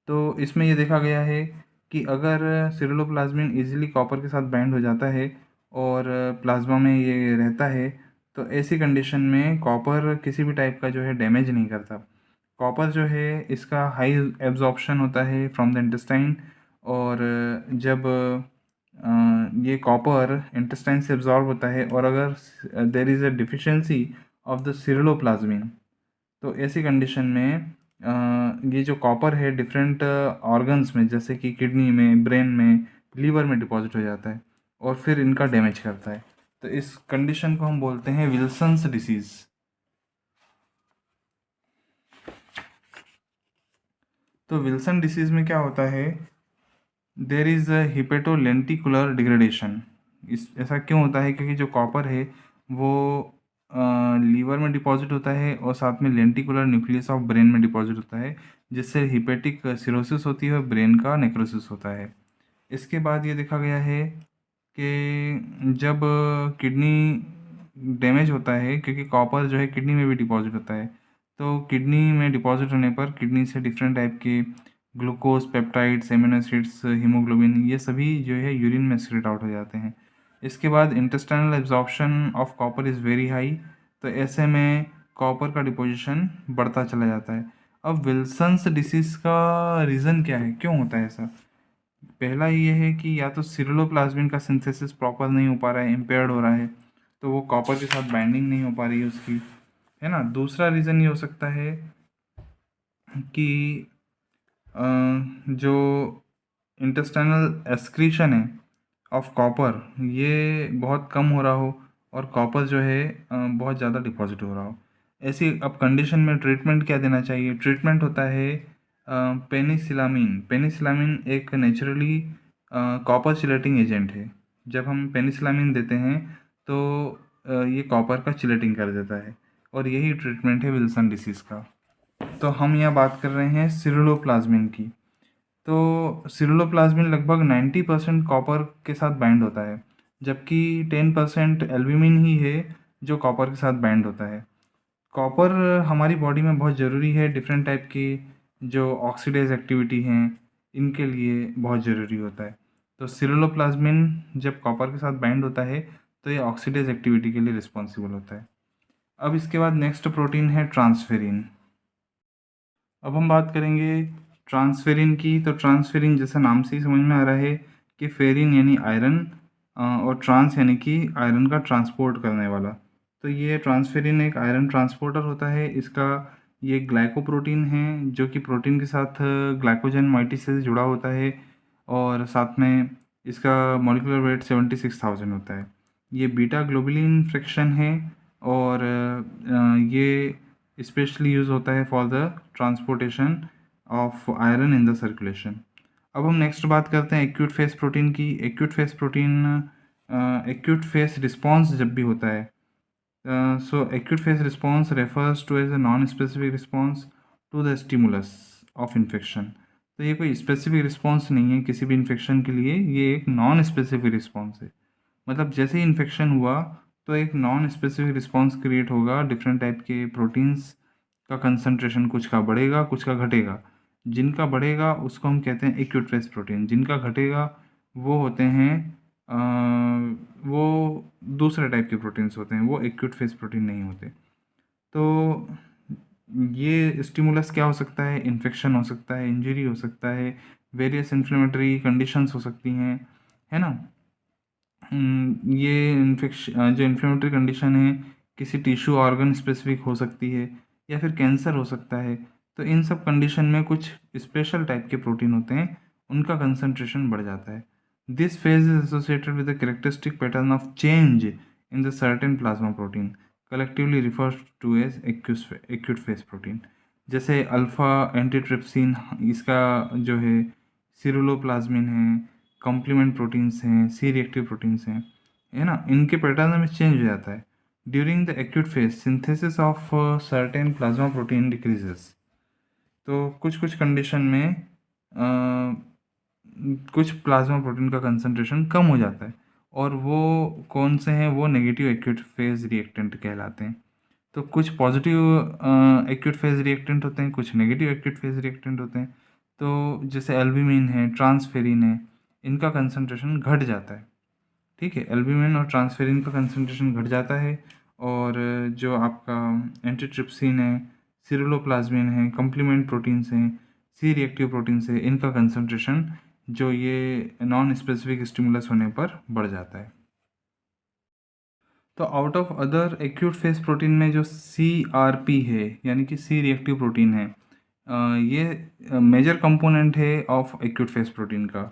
तो इसमें ये देखा गया है कि अगर सिरुलोप्लाज्मिन इजीली कॉपर के साथ बाइंड हो जाता है और प्लाज्मा में ये रहता है, तो ऐसी कंडीशन में कॉपर किसी भी टाइप का जो है डैमेज नहीं करता। कॉपर जो है इसका हाई एब्जॉर्प्शन होता है फ्रॉम द इंटेस्टाइन, और जब ये कॉपर इंटेस्टाइन से एब्जॉर्ब होता है और अगर there is a deficiency of the ceruloplasmin, तो ऐसी कंडीशन में ये जो कॉपर है डिफरेंट ऑर्गन्स में जैसे कि किडनी में, ब्रेन में, लीवर में डिपॉजिट हो जाता है और फिर इनका डैमेज करता है। तो इस कंडीशन को हम बोलते हैं विल्सन्स डिसीज़। तो विल्सन डिसीज़ में क्या होता है, देर इज़ अ हिपेटोलेंटिकुलर डिग्रेडेशन। इस ऐसा क्यों होता है, क्योंकि जो कॉपर है वो लीवर में डिपॉजिट होता है और साथ में लेंटिकुलर न्यूक्लियस ऑफ ब्रेन में डिपॉजिट होता है, जिससे हिपेटिक सिरोसिस होती है और ब्रेन का नेक्रोसिस होता है। इसके बाद ये देखा गया है कि जब किडनी डैमेज होता है, क्योंकि कॉपर जो है किडनी में भी डिपॉजिट होता है, तो किडनी में डिपॉजिट होने पर किडनी से डिफरेंट टाइप के glucose, peptides, amino acids, haemoglobin, ये सभी जो है यूरिन में एक्सक्रीट आउट हो जाते हैं। इसके बाद intestinal absorption of copper is very high, तो ऐसे में कॉपर का डिपोजिशन बढ़ता चला जाता है। अब विल्सन्स डिसीज़ का रीज़न क्या है, क्यों होता है ऐसा? पहला ये है कि या तो सिरुलोप्लाज्मिन का सिंथेसिस प्रॉपर नहीं हो पा रहा है, इम्पेयर्ड हो रहा है, तो वो कॉपर के साथ बाइंडिंग नहीं हो पा रही है उसकी, है ना। दूसरा रीज़न ये हो सकता है कि जो इंटेस्टाइनल एक्सक्रीशन है ऑफ कॉपर ये बहुत कम हो रहा हो और कॉपर जो है बहुत ज़्यादा डिपॉजिट हो रहा हो। ऐसी अब कंडीशन में ट्रीटमेंट क्या देना चाहिए? ट्रीटमेंट होता है पेनिसिलामिन। पेनिसिलामिन एक नेचुरली कॉपर चिलेटिंग एजेंट है। जब हम पेनिसिलामिन देते हैं तो ये कॉपर का चिलेटिंग कर देता है, और यही ट्रीटमेंट है विल्सन डिसीज़ का। तो हम यहाँ बात कर रहे हैं सिरुलोप्लाज्मिन की। तो सिरुलोप्लाज्मिन लगभग 90% कॉपर के साथ बाइंड होता है, जबकि 10% एल्ब्यूमिन ही है जो कॉपर के साथ बाइंड होता है। कॉपर हमारी बॉडी में बहुत ज़रूरी है, डिफरेंट टाइप की जो ऑक्सीडाइज एक्टिविटी हैं इनके लिए बहुत ज़रूरी होता है। तो सिरुलोप्लाज्मिन जब कॉपर के साथ बाइंड होता है तो ये ऑक्सीडाइज एक्टिविटी के लिए रिस्पॉन्सिबल होता है। अब इसके बाद नेक्स्ट प्रोटीन है ट्रांसफेरिन। अब हम बात करेंगे ट्रांसफेरिन की। तो ट्रांसफेरिन जैसा नाम से ही समझ में आ रहा है कि फेरिन यानी आयरन और ट्रांस यानी कि आयरन का ट्रांसपोर्ट करने वाला। तो ये ट्रांसफेरिन एक आयरन ट्रांसपोर्टर होता है। इसका ये ग्लाइकोप्रोटीन है जो कि प्रोटीन के साथ ग्लाइकोजन मोइटी से जुड़ा होता है, और साथ में इसका मॉलिक्यूलर वेट 76,000 होता है। ये बीटा ग्लोबुलिन फ्रैक्शन है, और ये स्पेशली यूज़ होता है for the transportation of iron in the circulation. अब हम नेक्स्ट बात करते हैं एक्यूट फेस प्रोटीन की। Acute phase protein acute phase response जब भी होता है, so acute phase response refers to as a non specific response to the stimulus of infection. तो ये कोई स्पेसिफिक रिस्पॉन्स नहीं है किसी भी इन्फेक्शन के लिए, ये एक नॉन स्पेसिफिक रिस्पॉन्स है। मतलब जैसे ही इन्फेक्शन हुआ तो एक नॉन स्पेसिफिक रिस्पॉन्स क्रिएट होगा। डिफरेंट टाइप के प्रोटीन्स का कंसंट्रेशन कुछ का बढ़ेगा कुछ का घटेगा। जिनका बढ़ेगा उसको हम कहते हैं एक्यूट फेस प्रोटीन, जिनका घटेगा वो होते हैं वो दूसरे टाइप के प्रोटीन्स होते हैं, वो एक्यूट फेस प्रोटीन नहीं होते। तो ये स्टिमुलस क्या हो सकता है? इन्फेक्शन हो सकता है, इंजरी हो सकता है, वेरियस इन्फ्लेमेटरी कंडीशंस हो सकती हैं, है ना। ये इन्फेक्शन जो इन्फ्लेमेटरी कंडीशन है किसी टिश्यू ऑर्गन स्पेसिफिक हो सकती है, या फिर कैंसर हो सकता है। तो इन सब कंडीशन में कुछ स्पेशल टाइप के प्रोटीन होते हैं, उनका कंसंट्रेशन बढ़ जाता है। This phase is associated with the characteristic pattern of change in the certain plasma protein, collectively refers to as acute phase protein. जैसे अल्फ़ा एंटीट्रिप्सिन, इसका जो है सिरुलोप्लाज्मिन है, कॉम्प्लीमेंट प्रोटीन्स हैं, सी रिएक्टिव प्रोटीन्स हैं, है ना, इनके पैटर्न में चेंज हो जाता है। During the acute phase synthesis of certain plasma protein decreases. तो कुछ कुछ कंडीशन में कुछ प्लाज्मा प्रोटीन का कंसंट्रेशन कम हो जाता है, और वो कौन से हैं? वो नेगेटिव एक्यूट फेज रिएक्टेंट कहलाते हैं। तो कुछ पॉजिटिव एक्यूट फेज रिएक्टेंट होते हैं, कुछ नेगेटिव एक्यूट फेज रिएक्टेंट होते हैं। तो जैसे एल्ब्यूमिन है, ट्रांसफेरिन है, इनका कंसंट्रेशन घट जाता है। ठीक है, एल्ब्यूमिन और ट्रांसफेरिन का कंसंट्रेशन घट जाता है, और जो आपका एंटीट्रिप्सिन है, सिरुलोप्लाज्मिन है, कॉम्प्लीमेंट प्रोटीन्स हैं, सी रिएक्टिव प्रोटीन्स है, इनका कंसंट्रेशन जो ये नॉन स्पेसिफिक स्टिमुलस होने पर बढ़ जाता है। तो out of other acute phase protein में जो CRP है यानी कि सी रिएक्टिव प्रोटीन है, ये मेजर कंपोनेंट है ऑफ एक्यूट फेस प्रोटीन का।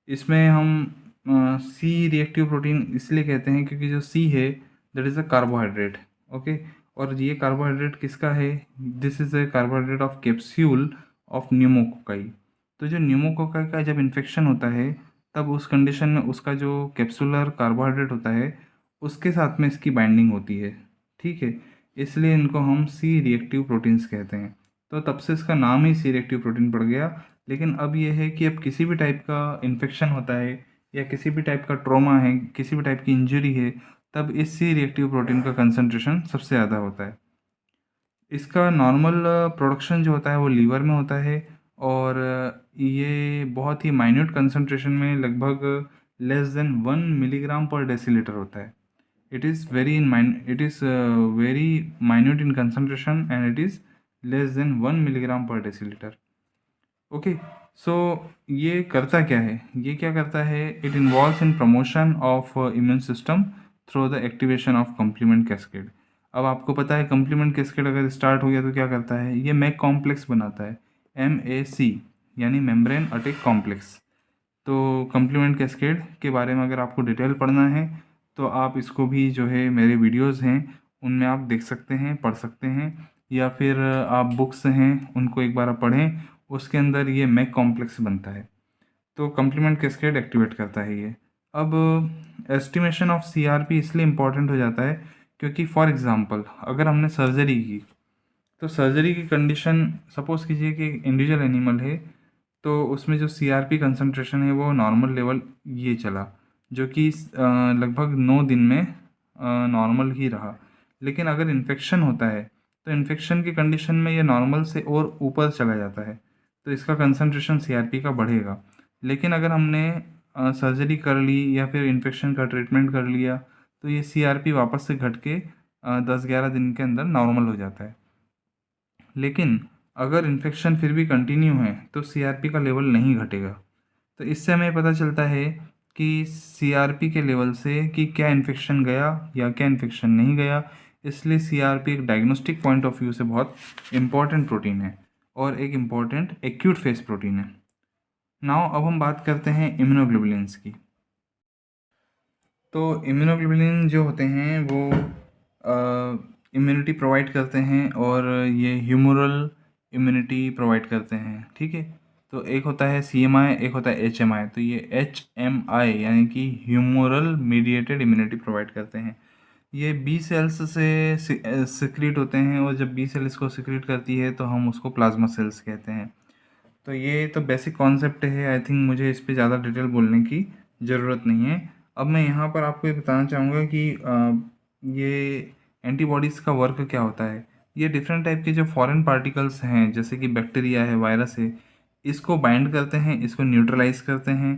इसमें हम सी रिएक्टिव प्रोटीन इसलिए कहते हैं क्योंकि जो सी है that is a carbohydrate. Okay, और ये कार्बोहाइड्रेट किसका है? This is a carbohydrate of capsule of pneumococci. तो जो न्यूमोकोकाई का जब इन्फेक्शन होता है तब उस कंडीशन में उसका जो कैप्सूलर कार्बोहाइड्रेट होता है उसके साथ में इसकी बाइंडिंग होती है। ठीक है, इसलिए इनको हम सी रिएक्टिव प्रोटीन्स कहते हैं। तो तब से इसका नाम ही सी रिएक्टिव प्रोटीन पड़ गया। लेकिन अब ये है कि अब किसी भी टाइप का इन्फेक्शन होता है या किसी भी टाइप का ट्रॉमा है, किसी भी टाइप की इंजरी है, तब इस सी रिएक्टिव प्रोटीन का कंसंट्रेशन सबसे ज़्यादा होता है। इसका नॉर्मल प्रोडक्शन जो होता है वो लीवर में होता है, और ये बहुत ही माइन्यूट कंसंट्रेशन में लगभग less than 1 milligram per decilitre होता है। It is very minute in concentration and it is less than 1 milligram per decilitre. Okay, so ये करता क्या है? ये क्या करता है? It involves in promotion of immune system through the activation of complement cascade. अब आपको पता है कॉम्प्लीमेंट कैस्केड अगर स्टार्ट हो गया तो क्या करता है? ये मैक कॉम्प्लेक्स बनाता है, MAC यानी मेम्ब्रेन अटैक कॉम्प्लेक्स। तो कॉम्प्लीमेंट कैस्केड के बारे में अगर आपको डिटेल पढ़ना है तो आप इसको भी जो है मेरे वीडियोस हैं उनमें आप देख सकते हैं, पढ़ सकते हैं, या फिर आप बुक्स हैं उनको एक बार आप पढ़ें, उसके अंदर ये मैक कॉम्प्लेक्स बनता है। तो कॉम्प्लीमेंट कैस्केड एक्टिवेट करता है ये। अब एस्टिमेशन ऑफ CRP इसलिए इम्पॉर्टेंट हो जाता है क्योंकि फॉर एग्ज़ाम्पल अगर हमने सर्जरी की तो सर्जरी की कंडीशन, सपोज़ कीजिए कि इंडिविजुअल एनिमल है, तो उसमें जो CRP कंसंट्रेशन है वो नॉर्मल लेवल ये चला, जो कि लगभग 9 दिन में नॉर्मल ही रहा। लेकिन अगर इन्फेक्शन होता है तो इन्फेक्शन की कंडीशन में ये नॉर्मल से और ऊपर चला जाता है, तो इसका कंसंट्रेशन CRP का बढ़ेगा। लेकिन अगर हमने सर्जरी कर ली या फिर इन्फेक्शन का ट्रीटमेंट कर लिया तो ये CRP वापस से घट के 10-11 दिन के अंदर नॉर्मल हो जाता है। लेकिन अगर इन्फेक्शन फिर भी कंटिन्यू है तो CRP का लेवल नहीं घटेगा। तो इससे हमें पता चलता है कि CRP के लेवल से कि क्या इन्फेक्शन गया या क्या इन्फेक्शन नहीं गया। इसलिए CRP एक डायग्नोस्टिक पॉइंट ऑफ व्यू से बहुत इम्पॉर्टेंट प्रोटीन है और एक इम्पॉर्टेंट एक्यूट फेस प्रोटीन है। नाउ अब हम बात करते हैं इम्यूनोग्लोबुलिन्स की। तो इम्यूनोग्लोबुलिन जो होते हैं वो इम्यूनिटी प्रोवाइड करते हैं और ये ह्यूमरल इम्यूनिटी प्रोवाइड करते हैं, ठीक है। तो एक होता है CMI, एक होता है HMI। तो ये HMI यानी कि ह्यूमरल मीडिएटेड इम्यूनिटी प्रोवाइड करते हैं। ये बी सेल्स से सिक्रीट होते हैं और जब बी सेल इसको सिक्रीट करती है तो हम उसको प्लाज्मा सेल्स कहते हैं। तो ये तो बेसिक कॉन्सेप्ट है, आई थिंक मुझे इस पे ज़्यादा डिटेल बोलने की ज़रूरत नहीं है। अब मैं यहाँ पर आपको ये बताना चाहूँगा कि ये एंटीबॉडीज़ का वर्क क्या होता है। ये डिफरेंट टाइप के जो फॉरेन पार्टिकल्स हैं जैसे कि बैक्टीरिया है, वायरस है, इसको बाइंड करते हैं, इसको न्यूट्रलाइज करते हैं।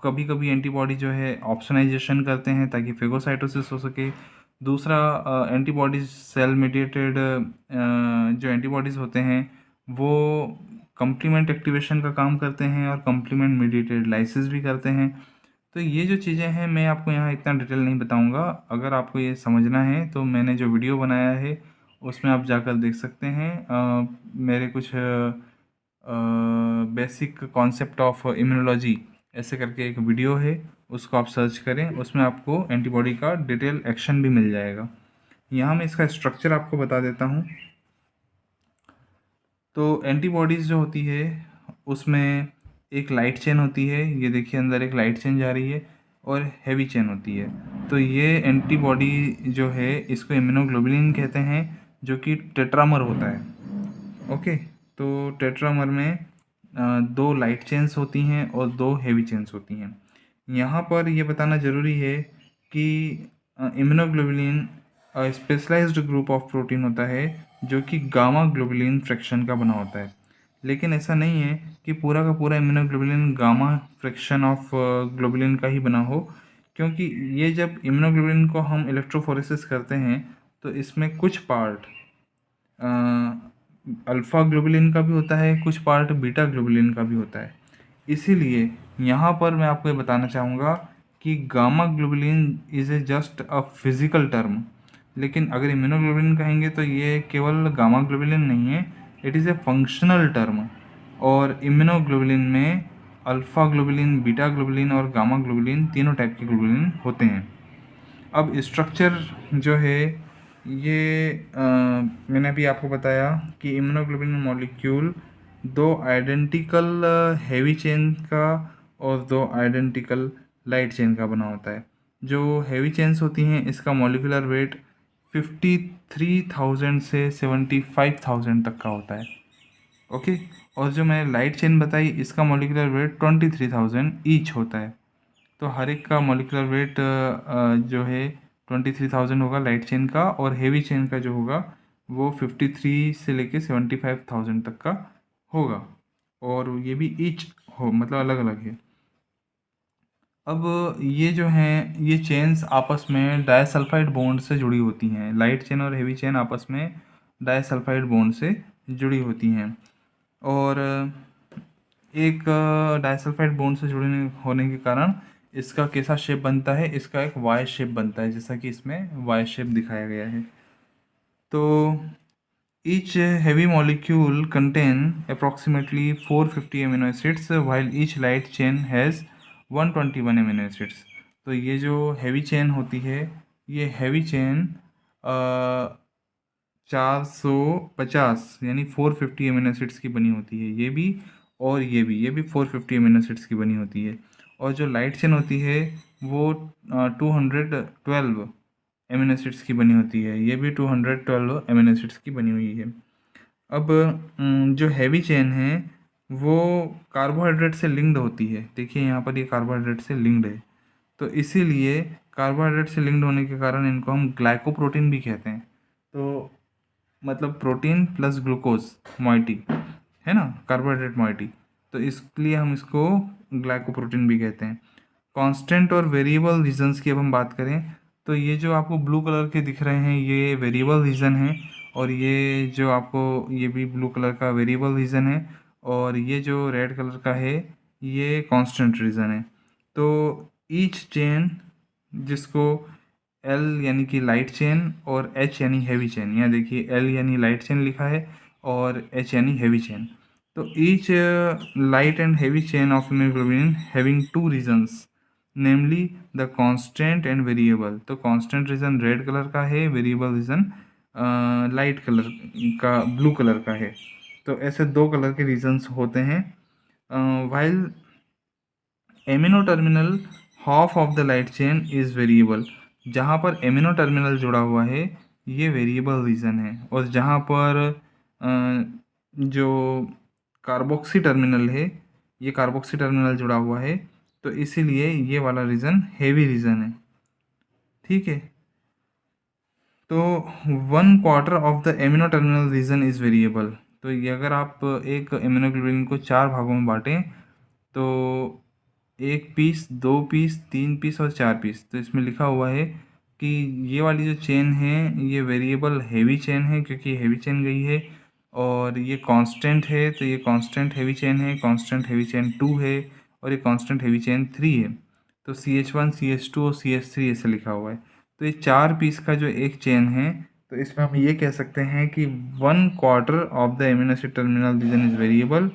कभी कभी एंटीबॉडी जो है ऑप्सोनाइजेशन करते हैं ताकि फेगोसाइटोसिस हो सके। दूसरा एंटीबॉडीज सेल मीडिएटेड जो एंटीबॉडीज़ होते हैं वो कंप्लीमेंट एक्टिवेशन का काम करते हैं और कंप्लीमेंट मीडिएटेड लाइसिस भी करते हैं। तो ये जो चीज़ें हैं मैं आपको यहाँ इतना डिटेल नहीं बताऊँगा। अगर आपको ये समझना है तो मैंने जो वीडियो बनाया है उसमें आप जाकर देख सकते हैं। मेरे कुछ बेसिक कॉन्सेप्ट ऑफ इम्यूनोलॉजी ऐसे करके एक वीडियो है, उसको आप सर्च करें, उसमें आपको एंटीबॉडी का डिटेल एक्शन भी मिल जाएगा। यहाँ मैं इसका स्ट्रक्चर आपको बता देता हूँ। तो एंटीबॉडीज़ जो होती है उसमें एक लाइट चेन होती है, ये देखिए अंदर एक लाइट चेन जा रही है, और हैवी चेन होती है। तो ये एंटीबॉडी जो है इसको इम्यूनोग्लोबुलिन कहते हैं, जो कि टेट्रामर होता है। ओके, तो टेट्रामर में दो लाइट चेन्स होती हैं और दो हैवी चेन्स होती हैं। यहाँ पर ये बताना ज़रूरी है कि immunoglobulin specialised group of protein होता है जो कि गामा ग्लोबुलिन फ्रैक्शन का बना होता है। लेकिन ऐसा नहीं है कि पूरा का पूरा immunoglobulin gamma fraction of globulin का ही बना हो, क्योंकि ये जब इम्यूनोग्लोबुलिन को हम इलेक्ट्रोफोरेसिस करते हैं तो इसमें कुछ पार्ट अल्फ़ा ग्लोबुलिन का भी होता है, कुछ पार्ट बीटा ग्लोबुलिन का भी होता है। इसीलिए यहाँ पर मैं आपको ये बताना चाहूँगा कि gamma globulin is a just a physical term. लेकिन अगर इम्यूनोग्लोबुलिन कहेंगे तो ये केवल गामा ग्लोबुलिन नहीं है, it is A functional term. और इम्यूनोग्लोबुलिन में अल्फ़ा ग्लोबुलिन, बीटा ग्लोबुलिन और गामा ग्लोबुलिन तीनों टाइप के ग्लोबुलिन होते हैं। अब स्ट्रक्चर जो है ये मैंने अभी आपको बताया कि इम्यूनोग्लोबुलिन मॉलिक्यूल दो आइडेंटिकल हैवी चेन का और दो आइडेंटिकल लाइट चेन का बना होता है। जो हैवी चेन्स होती हैं इसका मॉलिक्यूलर वेट 53,000 से 75,000 तक का होता है। ओके, और जो मैंने लाइट चेन बताई इसका मॉलिक्यूलर वेट 23,000 ईच होता है। तो हर एक का मॉलिक्यूलर वेट जो है 23,000 होगा लाइट चेन का, और हेवी चेन का जो होगा वो 53 से लेके 75,000 तक का होगा, और ये भी ईच हो मतलब अलग अलग है। अब ये जो हैं ये चेन्स आपस में डाइसल्फाइड बॉन्ड से जुड़ी होती हैं। लाइट चेन और हेवी चेन आपस में डाइसल्फाइड बॉन्ड से जुड़ी होती हैं, और एक डाइसल्फाइड बॉन्ड से जुड़ने होने के कारण इसका कैसा शेप बनता है, इसका एक वाई शेप बनता है, जैसा कि इसमें वाई शेप दिखाया गया है। तो each heavy molecule contain approximately 450 amino acids while each light chain has 121 amino acids। तो ये जो हैवी चेन होती है ये हैवी चेन 450 यानी 450 एमिनो एसिड्स की बनी होती है, ये भी और ये भी 450 एमिनो एसिड्स की बनी होती है। और जो लाइट चेन होती है वो 212 एमिनो एसिड्स की बनी होती है, ये भी 212 एमिनो एसिड्स की बनी हुई है। अब जो हैवी चेन है वो कार्बोहाइड्रेट से लिंक्ड होती है। देखिए यहाँ पर ये कार्बोहाइड्रेट से लिंक्ड है, तो इसीलिए कार्बोहाइड्रेट से लिंक्ड होने के कारण इनको हम ग्लाइकोप्रोटीन भी कहते हैं। तो मतलब प्रोटीन प्लस ग्लूकोज मोइटी है ना, कार्बोहाइड्रेट मोइटी, तो इसलिए हम इसको ग्लाइकोप्रोटीन भी कहते हैं। कांस्टेंट और वेरिएबल रीजन्स की अब हम बात करें, तो ये जो आपको ब्लू कलर के दिख रहे हैं ये वेरिएबल रीजन है, और ये जो आपको ये भी ब्लू कलर का वेरिएबल रीजन है, और ये जो रेड कलर का है ये कांस्टेंट रीजन है। तो ईच चेन, जिसको एल यानी कि लाइट चेन और एच यानी हैवी चेन, यहाँ देखिए एल यानी लाइट चेन लिखा है और एच यानी हैवी चेन। तो each light and heavy chain of immunoglobulin having two reasons, namely the constant and variable. तो कांस्टेंट रीजन रेड कलर का है, वेरिएबल रीजन लाइट कलर का, ब्लू कलर का है। तो ऐसे दो कलर के रीजन्स होते हैं। While amino terminal half of the light chain is variable, जहाँ पर एमिनो टर्मिनल जुड़ा हुआ है ये वेरिएबल रीजन है, और जहाँ पर जो कार्बोक्सी टर्मिनल है, ये कार्बोक्सी टर्मिनल जुड़ा हुआ है, तो इसीलिए ये वाला रीजन हेवी रीजन है। ठीक है, तो 1/4 of the amino terminal region is variable. तो ये अगर आप एक इम्यूनोग्लोबुलिन को 4 भागों में बांटें, तो 1 पीस, 2 पीस, 3 पीस और 4 पीस, तो इसमें लिखा हुआ है कि ये वाली जो चेन है ये वेरिएबल हेवी चेन है क्योंकि हेवी चेन गई है, और ये कांस्टेंट है तो ये कांस्टेंट हेवी चेन है, कांस्टेंट हेवी चेन 2 है, और ये कांस्टेंट हेवी चेन 3 है। तो CH1, CH2 और CH3 ऐसे लिखा हुआ है। तो ये 4 पीस का जो एक चेन है, तो इसमें हम ये कह सकते हैं कि 1/4 of the amino acid terminal region is variable,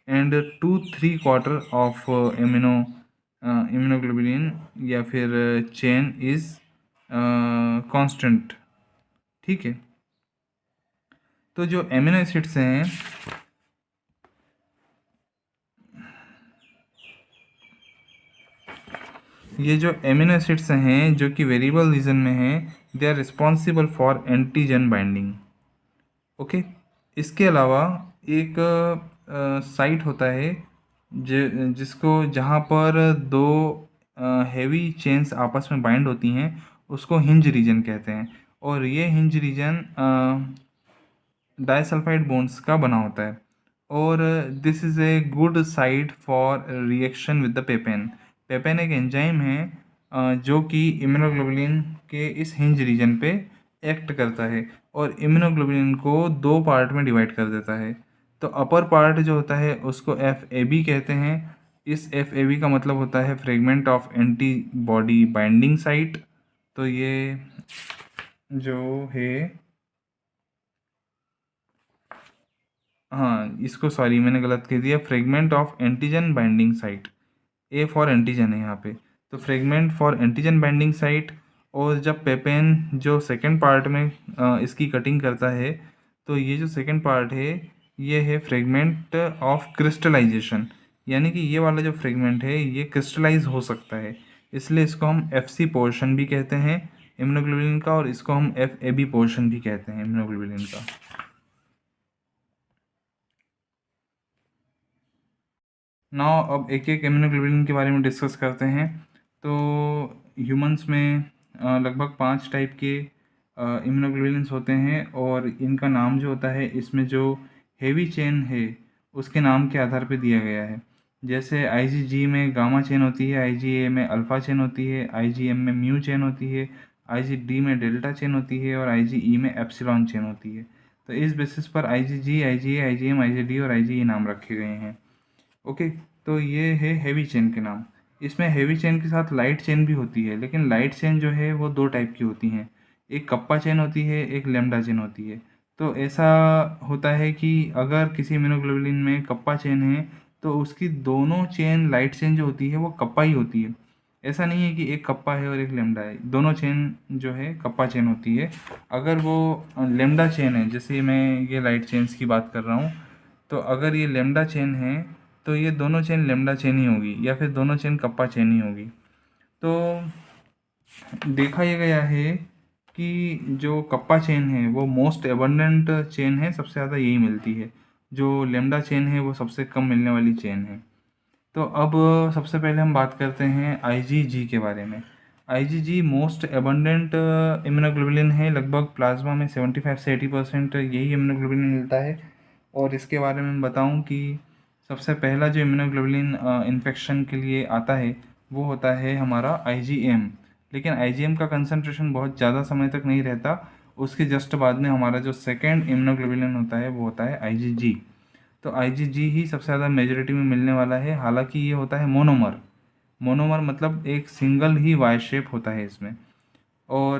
and 2/3 of immunoglobulin या फिर चेन इज कांस्टेंट। ठीक है, तो जो एमिनो एसिड्स हैं, ये जो एमिनो एसिड्स हैं जो कि वेरिएबल रीजन में हैं, they are responsible for antigen binding. Okay, इसके अलावा एक साइट होता है जिसको जहाँ पर दो हैवी चेन्स आपस में बाइंड होती हैं, उसको हिंज रीजन कहते हैं, और ये हिंज रीजन डाइसल्फाइड बॉन्ड्स का बना होता है, और this is a good site for reaction with the पेपेन। पेपेन एक एंजाइम है जो कि इम्यूनोग्लोबुलिन के इस हिंज रीजन पे एक्ट करता है, और इम्यूनोग्लोबुलिन को 2 पार्ट में डिवाइड कर देता है। तो अपर पार्ट जो होता है उसको FAB कहते हैं। इस FAB का मतलब होता है fragment of antibody binding site. तो ये जो है, हाँ इसको, सॉरी मैंने गलत कह दिया, fragment of antigen binding site, A for antigen है यहाँ पे, तो fragment for antigen binding site. और जब पेपेन जो सेकंड पार्ट में इसकी कटिंग करता है, तो ये जो सेकंड पार्ट है ये है फ्रेगमेंट ऑफ क्रिस्टलाइजेशन, यानी कि ये वाला जो फ्रेगमेंट है ये क्रिस्टलाइज हो सकता है, इसलिए इसको हम FC पोर्शन भी कहते हैं इम्यूनोग्लोबुलिन का, और इसको हम FAB पोर्शन भी कहते हैं इम्यूनोग्लोबुलिन का। नाउ अब एक एक इम्यूनोग्लोबुलिन के बारे में डिस्कस करते हैं। तो ह्यूमंस में लगभग 5 टाइप के इम्यूनोग्लोबुलिन्स होते हैं, और इनका नाम जो होता है इसमें जो हेवी चेन है उसके नाम के आधार पर दिया गया है। जैसे IgG में गामा चेन होती है, IgA में अल्फ़ा चेन होती है, IgM में म्यू चेन होती है, IgD में डेल्टा चेन होती है, और IgE में एप्सिलॉन चेन होती है। तो इस बेसिस पर IgG, IgA, IgM, IgD और IgE नाम रखे गए हैं। ओके, तो ये है हेवी चेन के नाम। इसमें हेवी चेन के साथ लाइट चेन भी होती है, लेकिन लाइट चेन जो है वो 2 टाइप की होती हैं, एक कप्पा चेन होती है, एक लैम्डा चेन होती है। तो ऐसा होता है कि अगर किसी इम्यूनोग्लोबुलिन में कप्पा चेन है तो उसकी दोनों चेन, लाइट चेन जो होती है वो कप्पा ही होती है। ऐसा नहीं है कि एक कप्पा है और एक लैम्डा है, दोनों चेन जो है कप्पा चेन होती है। अगर वो लैम्डा चेन है, जैसे मैं ये लाइट चेन्स की बात कर रहा हूँ, तो अगर ये लैम्डा चेन है तो ये दोनों चेन लैम्डा चेन ही होगी, या फिर दोनों चेन कप्पा चेन ही होगी। तो देखा ये गया है कि जो कप्पा चेन है वो मोस्ट एबंडेंट चेन है, सबसे ज़्यादा यही मिलती है। जो लेमडा चेन है वो सबसे कम मिलने वाली चेन है। तो अब सबसे पहले हम बात करते हैं आईजीजी के बारे में। आईजीजी मोस्ट एबंडेंट इम्यूनोग्लोबुलिन है, लगभग प्लाज्मा में 75 से 80% यही इम्यूनोग्लोबुलिन मिलता है। और इसके बारे में बताऊं कि सबसे पहला जो इम्यूनोग्लोबुलिन इन्फेक्शन के लिए आता है वो होता है हमारा आईजीएम। लेकिन आईजीएम का कंसंट्रेशन बहुत ज़्यादा समय तक नहीं रहता, उसके जस्ट बाद में हमारा जो सेकेंड इम्यूनोग्लोबुलिन होता है वो होता है आईजीजी। तो आईजीजी ही सबसे ज़्यादा मेजॉरिटी में मिलने वाला है। हालांकि ये होता है मोनोमर। मोनोमर मतलब एक सिंगल ही वाई शेप होता है इसमें। और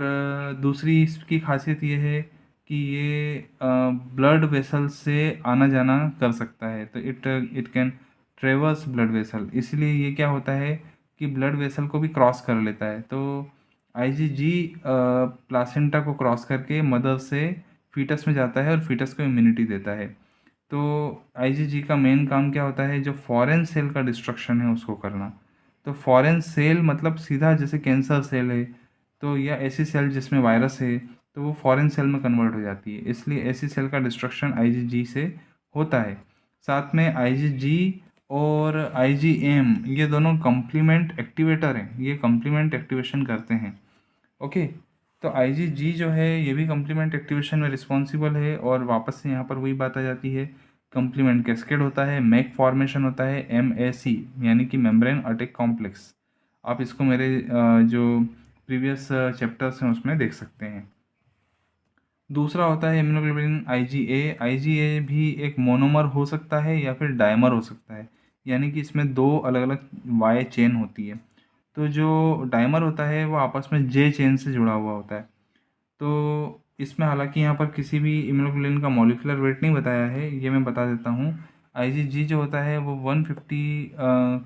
दूसरी इसकी खासियत ये है कि ये ब्लड वेसल से आना जाना कर सकता है। तो इट कैन ट्रेवर्स ब्लड वेसल, इसलिए ये क्या होता है कि ब्लड वेसल को भी क्रॉस कर लेता है। तो आईजीजी प्लासेंटा को क्रॉस करके मदर से फीटस में जाता है और फीटस को इम्यूनिटी देता है। तो आईजीजी का मेन काम क्या होता है, जो फॉरेन सेल का डिस्ट्रक्शन है उसको करना। तो फॉरेन सेल मतलब सीधा जैसे कैंसर सेल है तो, या ऐसी सेल जिसमें वायरस है, तो वो फॉरेन सेल में कन्वर्ट हो जाती है, इसलिए ऐसी सेल का डिस्ट्रक्शन आईजीजी से होता है। साथ में आईजीजी और आईजीएम ये दोनों कम्प्लीमेंट एक्टिवेटर हैं, ये कम्प्लीमेंट एक्टिवेशन करते हैं। ओके। तो आईजीजी जो है ये भी कम्प्लीमेंट एक्टिवेशन में रिस्पॉन्सिबल है। और वापस से यहाँ पर वही बात आ जाती है, कम्प्लीमेंट कैस्केड होता है, मैक फॉर्मेशन होता है, एमएसी यानी कि मेम्ब्रेन अटैक कॉम्प्लेक्स। आप इसको मेरे जो प्रीवियस चैप्टर्स हैं उसमें देख सकते हैं। दूसरा होता है इम्यूनोग्लोबुलिन आईजीए। आईजीए भी एक मोनोमर हो सकता है या फिर डायमर हो सकता है, यानी कि इसमें दो अलग अलग वाई चेन होती है। तो जो डायमर होता है वो आपस में जे चेन से जुड़ा हुआ होता है। तो इसमें हालांकि यहाँ पर किसी भी इम्यूनोग्लोबुलिन का मॉलिक्यूलर वेट नहीं बताया है, ये मैं बता देता हूँ। आईजीजी जो होता है वो 150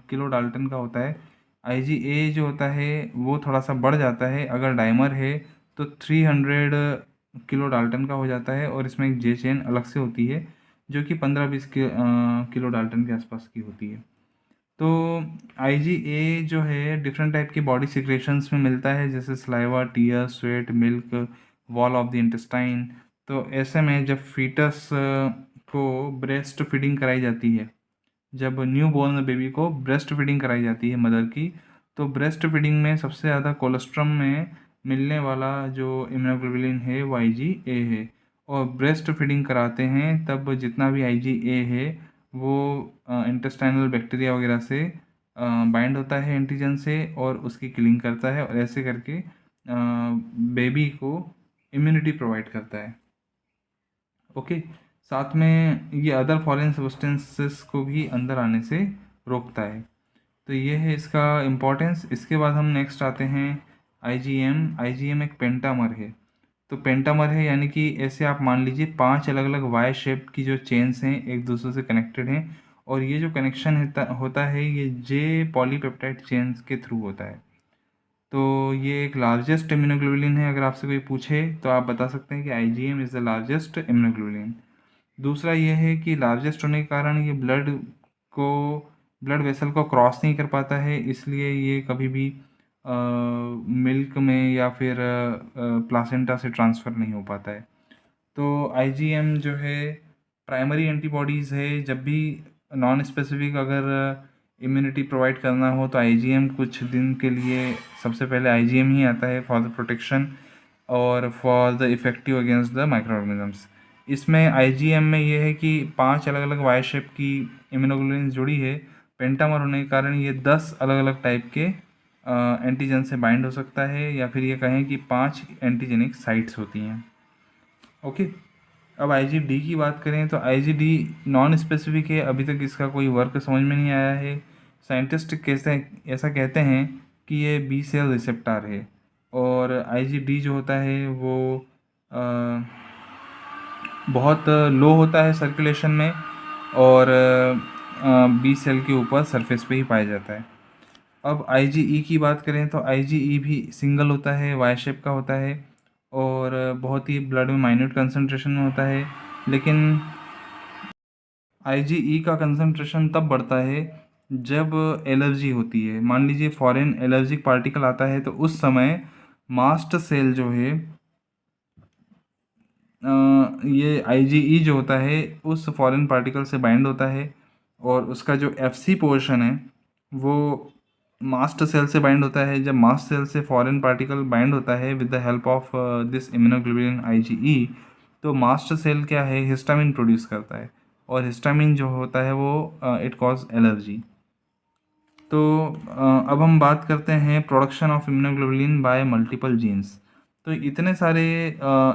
किलो डाल्टन का होता है। आईजीए जो होता है वो थोड़ा सा बढ़ जाता है, अगर डायमर है तो 300 किलो डाल्टन का हो जाता है। और इसमें एक जे चेन अलग से होती है जो कि 15-20 किलो डाल्टन के आसपास की होती है। तो आईजीए जो है डिफरेंट टाइप की बॉडी सिक्रेशंस में मिलता है, जैसे saliva, tear, sweat, milk, wall of the intestine. तो ऐसे में जब फीटस को ब्रेस्ट फीडिंग कराई जाती है, जब न्यू बॉर्न बेबी को ब्रेस्ट फीडिंग कराई जाती है मदर की, तो ब्रेस्ट फीडिंग में सबसे ज़्यादा कोलेस्ट्रम में मिलने वाला जो इम्यूनोग्लोबुलिन है वो आईजीए है। और ब्रेस्ट फीडिंग कराते हैं तब जितना भी आईजीए है वो इंटेस्टाइनल बैक्टीरिया वगैरह से बाइंड होता है एंटीजन से, और उसकी किलिंग करता है, और ऐसे करके बेबी को इम्यूनिटी प्रोवाइड करता है। ओके। साथ में ये अदर फॉरेन सब्सटेंसेस को भी अंदर आने से रोकता है। तो ये है इसका इम्पोर्टेंस। इसके बाद हम नेक्स्ट आते हैं आईजीएम। आईजीएम एक पेंटामर है। तो पेंटामर है यानी कि ऐसे आप मान लीजिए 5 अलग अलग वाई शेप की जो चेन्स हैं एक दूसरे से कनेक्टेड हैं, और ये जो कनेक्शन होता है ये जे पॉलीपेप्टाइड चेन्स के थ्रू होता है। तो ये एक लार्जेस्ट इम्यूनोग्लोबुलिन है। अगर आपसे कोई पूछे तो आप बता सकते हैं कि IgM is the largest immunoglobulin. दूसरा ये है कि लार्जेस्ट होने के कारण ये को ब्लड वेसल को क्रॉस नहीं कर पाता है, इसलिए ये कभी भी मिल्क में या फिर प्लासेंटा से ट्रांसफ़र नहीं हो पाता है। तो आईजीएम जो है प्राइमरी एंटीबॉडीज़ है। जब भी नॉन स्पेसिफिक अगर इम्यूनिटी प्रोवाइड करना हो तो आईजीएम कुछ दिन के लिए सबसे पहले आईजीएम ही आता है फॉर द प्रोटेक्शन और for the effective against the micro organisms. इसमें आईजीएम में ये है कि 5 अलग अलग वाई शेप की इम्यूनोग्लोबुलिन जुड़ी है। पेंटामर होने के कारण ये 10 अलग अलग टाइप के एंटीजन से बाइंड हो सकता है, या फिर ये कहें कि 5 एंटीजेनिक साइट्स होती हैं। ओके। अब आईजीडी की बात करें तो आईजीडी नॉन स्पेसिफिक है, अभी तक इसका कोई वर्क समझ में नहीं आया है। साइंटिस्ट कैसे ऐसा कहते हैं कि ये बी सेल रिसेप्टर है, और आईजीडी जो होता है वो बहुत लो होता है सर्कुलेशन में, और बी सेल के ऊपर सरफेस पे ही पाया जाता है। अब आईजीई की बात करें तो आईजीई भी सिंगल होता है, वाई शेप का होता है, और बहुत ही ब्लड में माइन्यूट कंसंट्रेशन में होता है। लेकिन आईजीई का कंसंट्रेशन तब बढ़ता है जब एलर्जी होती है। मान लीजिए फॉरेन एलर्जिक पार्टिकल आता है तो उस समय मास्ट सेल जो है ये IgE जो होता है उस फॉरेन पार्टिकल से बाइंड होता है, और उसका जो FC पोर्शन है वो मास्ट सेल से बाइंड होता है। जब मास्ट सेल से फॉरेन पार्टिकल बाइंड होता है with the help of this immunoglobulin IgE, तो मास्ट सेल क्या है, हिस्टामिन प्रोड्यूस करता है, और हिस्टामिन जो होता है वो इट कॉज एलर्जी। तो अब हम बात करते हैं production of immunoglobulin bye multiple genes. तो इतने सारे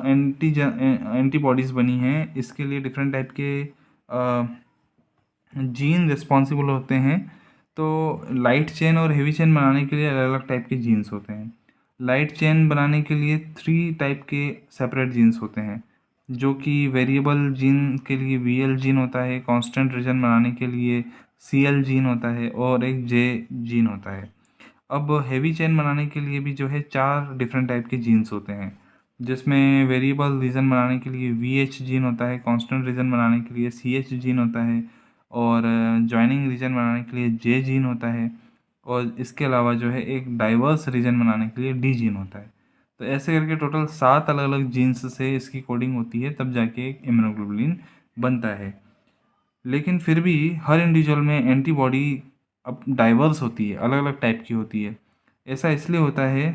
एंटीबॉडीज़ बनी हैं, इसके लिए डिफरेंट टाइप के जीन रिस्पॉन्सिबल होते हैं। तो लाइट चेन और हेवी चेन बनाने के लिए अलग अलग टाइप के जीन्स होते हैं। लाइट चेन बनाने के लिए 3 टाइप के सेपरेट जीन्स होते हैं, जो कि वेरिएबल जीन के लिए VL जीन होता है, कांस्टेंट रीजन बनाने के लिए CL जीन होता है, और एक J जीन होता है। अब हेवी चेन बनाने के लिए भी जो है 4 डिफरेंट टाइप के जीन्स होते हैं, जिसमें वेरिएबल रीजन बनाने के लिए VH जीन होता है, कांस्टेंट रीजन बनाने के लिए CH जीन होता है, और जॉइनिंग रीजन बनाने के लिए J जीन होता है, और इसके अलावा जो है एक डाइवर्स रीजन बनाने के लिए D जीन होता है। तो ऐसे करके टोटल 7 अलग अलग जीन्स से इसकी कोडिंग होती है, तब जाके एक इम्यूनोग्लोबुलिन बनता है। लेकिन फिर भी हर इंडिविजुअल में एंटीबॉडी अब डाइवर्स होती है, अलग अलग टाइप की होती है। ऐसा इसलिए होता है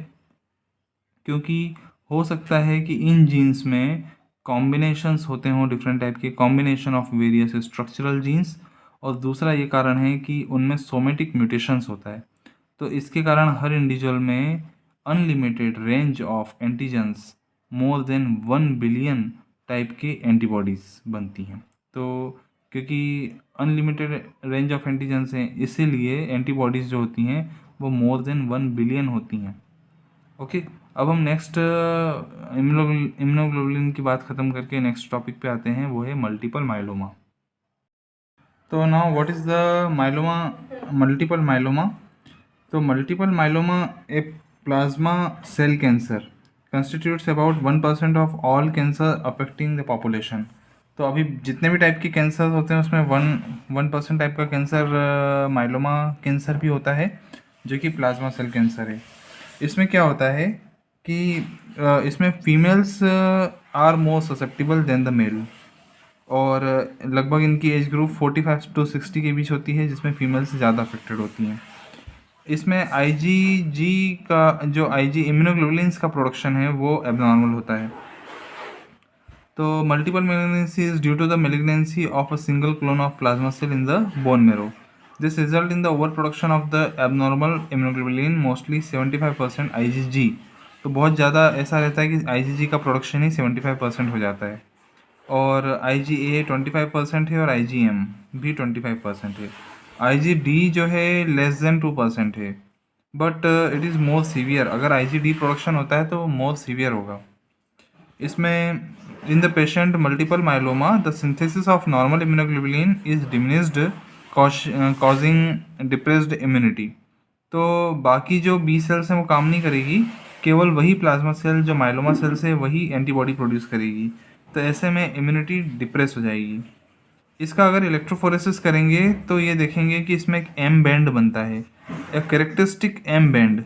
क्योंकि हो सकता है कि इन जीन्स में कॉम्बिनेशंस होते हों, डिफरेंट टाइप के combination of various structural genes, और दूसरा ये कारण है कि उनमें सोमेटिक म्यूटेशंस होता है। तो इसके कारण हर इंडिविजुअल में unlimited range of antigens, more than 1 billion type के एंटीबॉडीज़ बनती हैं। तो क्योंकि अनलिमिटेड रेंज ऑफ एंटीजेंस हैं, इसीलिए एंटीबॉडीज़ जो होती हैं वो मोर देन 1 बिलियन होती हैं। ओके, अब हम नेक्स्ट इम्यूनोग्लोबुलिन की बात ख़त्म करके नेक्स्ट टॉपिक पे आते हैं, वो है मल्टीपल माइलोमा। तो now what is the myeloma, multiple myeloma. तो multiple myeloma a plasma cell cancer constitutes about 1% of all cancer affecting the population. तो अभी जितने भी टाइप के कैंसर होते हैं उसमें 1% टाइप का कैंसर माइलोमा कैंसर भी होता है, जो कि प्लाज्मा सेल कैंसर है। इसमें क्या होता है कि इसमें females are more susceptible than the male, और लगभग इनकी एज ग्रुप 45 to 60 के बीच होती है, जिसमें फीमेल्स ज़्यादा अफेक्टेड होती हैं। इसमें IgG का जो IG इम्यूनोग्लोबुलिन्स का प्रोडक्शन है वो एबनॉर्मल होता है। तो multiple malignancy is due to the malignancy of a single clone of plasma cell in the bone marrow. This result in the over production of the abnormal immunoglobulin, mostly 75% IgG। तो बहुत ज़्यादा ऐसा रहता है कि IgG का प्रोडक्शन ही 75% हो जाता है, और IgA 25% है, और IgM भी 25% है। IgD जो है लेस देन 2% है, but it is more severe. अगर IgD प्रोडक्शन होता है तो मोर सीवियर होगा। इसमें in the patient multiple myeloma the synthesis of normal immunoglobulin is diminished, causing depressed immunity. तो बाकी जो B सेल्स हैं वो काम नहीं करेगी, केवल वही प्लाज्मा सेल जो माइलोमा सेल्स है वही एंटीबॉडी प्रोड्यूस करेगी। तो ऐसे में इम्यूनिटी डिप्रेस हो जाएगी। इसका अगर इलेक्ट्रोफोरेसिस करेंगे तो ये देखेंगे कि इसमें एक M बैंड बनता है, एक कैरेक्टरिस्टिक M बैंड,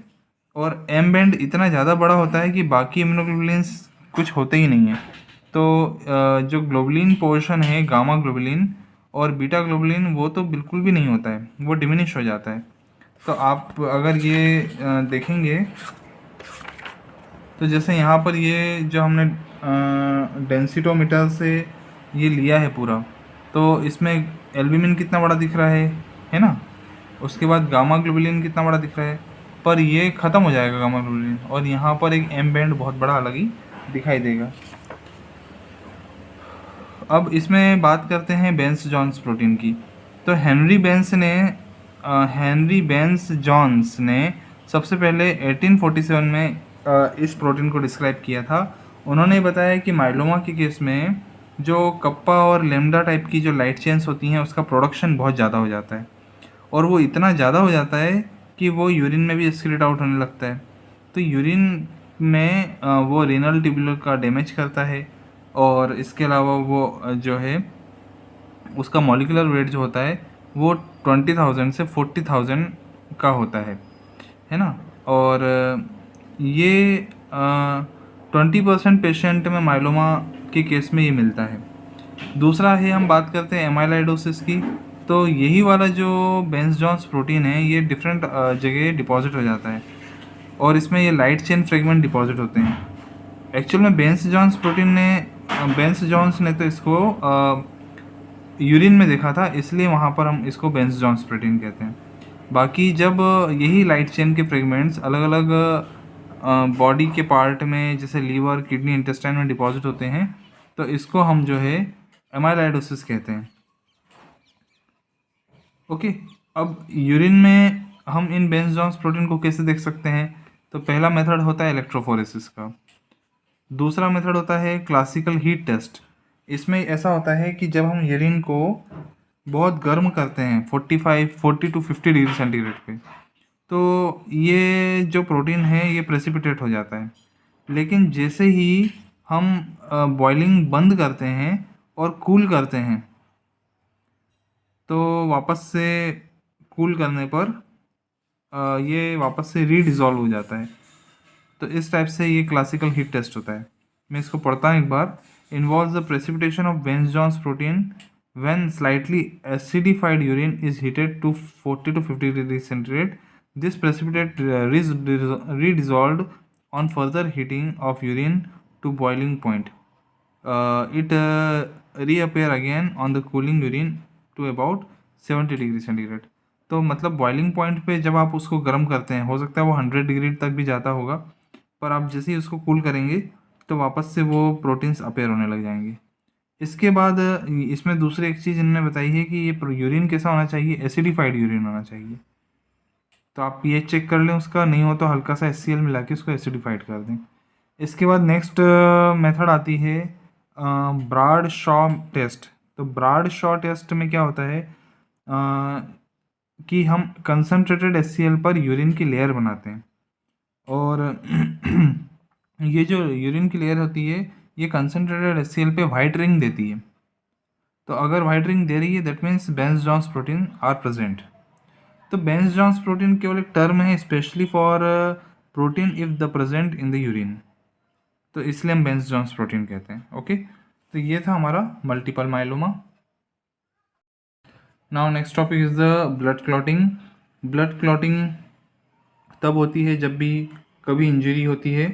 और M बैंड इतना ज़्यादा बड़ा होता है कि बाकी इम्यूनोग्लोबुलिन्स कुछ होते ही नहीं है। तो जो ग्लोबुलिन पोर्शन है, गामा ग्लोबुलिन और बीटा ग्लोबुलिन, वो तो बिल्कुल भी नहीं होता है, वो डिमिनिश हो जाता है। तो आप अगर ये देखेंगे तो जैसे यहाँ पर ये जो हमने डेंसिटोमीटर से ये लिया है पूरा, तो इसमें एल्ब्यूमिन कितना बड़ा दिख रहा है ना। उसके बाद गामा ग्लोबुलिन कितना बड़ा दिख रहा है, पर ये ख़त्म हो जाएगा गामा ग्लोबुलिन, और यहाँ पर एक M बैंड बहुत बड़ा अलग ही दिखाई देगा। अब इसमें बात करते हैं बेंस जॉन्स प्रोटीन की। तो हेनरी बेंस जॉन्स ने सबसे पहले 1847 में इस प्रोटीन को डिस्क्राइब किया था। उन्होंने बताया कि माइलोमा के केस में जो कप्पा और लेमडा टाइप की जो लाइट चेन्स होती हैं उसका प्रोडक्शन बहुत ज़्यादा हो जाता है, और वो इतना ज़्यादा हो जाता है कि वो यूरिन में भी एक्सक्रीट आउट होने लगता है। तो यूरिन में वो रीनल ट्यूबुलर का डैमेज करता है, और इसके अलावा वो जो है उसका मॉलिक्यूलर वेट जो होता है वो 20,000 से 40,000 का होता है ना। और ये 20% पेशेंट में माइलोमा के केस में ये मिलता है। दूसरा है, हम बात करते हैं एमाइलाइडोसिस की। तो यही वाला जो बेंस जॉन्स प्रोटीन है ये डिफरेंट जगह डिपॉजिट हो जाता है और इसमें ये लाइट चेन फ्रेगमेंट डिपॉजिट होते हैं। एक्चुअल में बेंस जॉन्स ने तो इसको यूरिन में देखा था, इसलिए वहाँ पर हम इसको बेंस जॉन्स प्रोटीन कहते हैं। बाकी जब यही लाइट चेन के फ्रेगमेंट्स अलग अलग बॉडी के पार्ट में जैसे लीवर, किडनी, इंटेस्टाइन में डिपॉजिट होते हैं तो इसको हम जो है एमाइलाइडोसिस कहते हैं। ओके, अब यूरिन में हम इन बेंस जॉन्स प्रोटीन को कैसे देख सकते हैं? तो पहला मेथड होता है इलेक्ट्रोफोरेसिस का। दूसरा मेथड होता है क्लासिकल हीट टेस्ट। इसमें ऐसा होता है कि जब हम यूरिन को बहुत गर्म करते हैं 40 to 50 डिग्री सेंटीग्रेड पे, तो ये जो प्रोटीन है ये प्रेसिपिटेट हो जाता है। लेकिन जैसे ही हम बॉइलिंग बंद करते हैं और कूल करते हैं तो वापस से कूल करने पर ये वापस से रीडिज़ोल्व हो जाता है। तो इस टाइप से ये क्लासिकल हीट टेस्ट होता है। मैं इसको पढ़ता हूँ एक बार। Involves the precipitation of Bence Jones protein when slightly acidified urine is heated to 40 to 50 degree centigrade. This precipitate redissolved on further heating of urine to boiling point. It reappear again on the cooling urine to about 70 degree centigrade. तो मतलब बॉइलिंग पॉइंट पे जब आप उसको गर्म करते हैं, हो सकता है वो 100 डिग्री तक भी जाता होगा, पर आप जैसे ही उसको कूल करेंगे तो वापस से वो प्रोटीन्स अपेयर होने लग जाएंगे। इसके बाद इसमें दूसरी एक चीज़ इन्होंने बताई है कि ये यूरिन कैसा होना चाहिए, एसिडिफाइड यूरिन होना चाहिए। तो आप पीएच चेक कर लें उसका, नहीं हो तो हल्का सा HCl मिला के उसको एसिडिफाइड कर दें। इसके बाद नेक्स्ट मेथड आती है ब्राड शॉ टेस्ट। तो ब्राड शॉ टेस्ट में क्या होता है कि हम कंसनट्रेटेड HCl पर यूरिन की लेयर बनाते हैं और ये जो यूरिन की लेयर होती है ये कंसनट्रेटेड HCl पे वाइट रिंग देती है। तो अगर वाइट रिंग दे रही है that means Bence Jones protein are present. तो बेंस जॉन्स प्रोटीन केवल एक टर्म है specially for protein if the present in the urine, तो इसलिए हम बेंस जॉन्स प्रोटीन कहते हैं। ओके, तो ये था हमारा multiple myeloma. Now next topic is the blood clotting. Blood clotting तब होती है जब भी कभी इंजरी होती है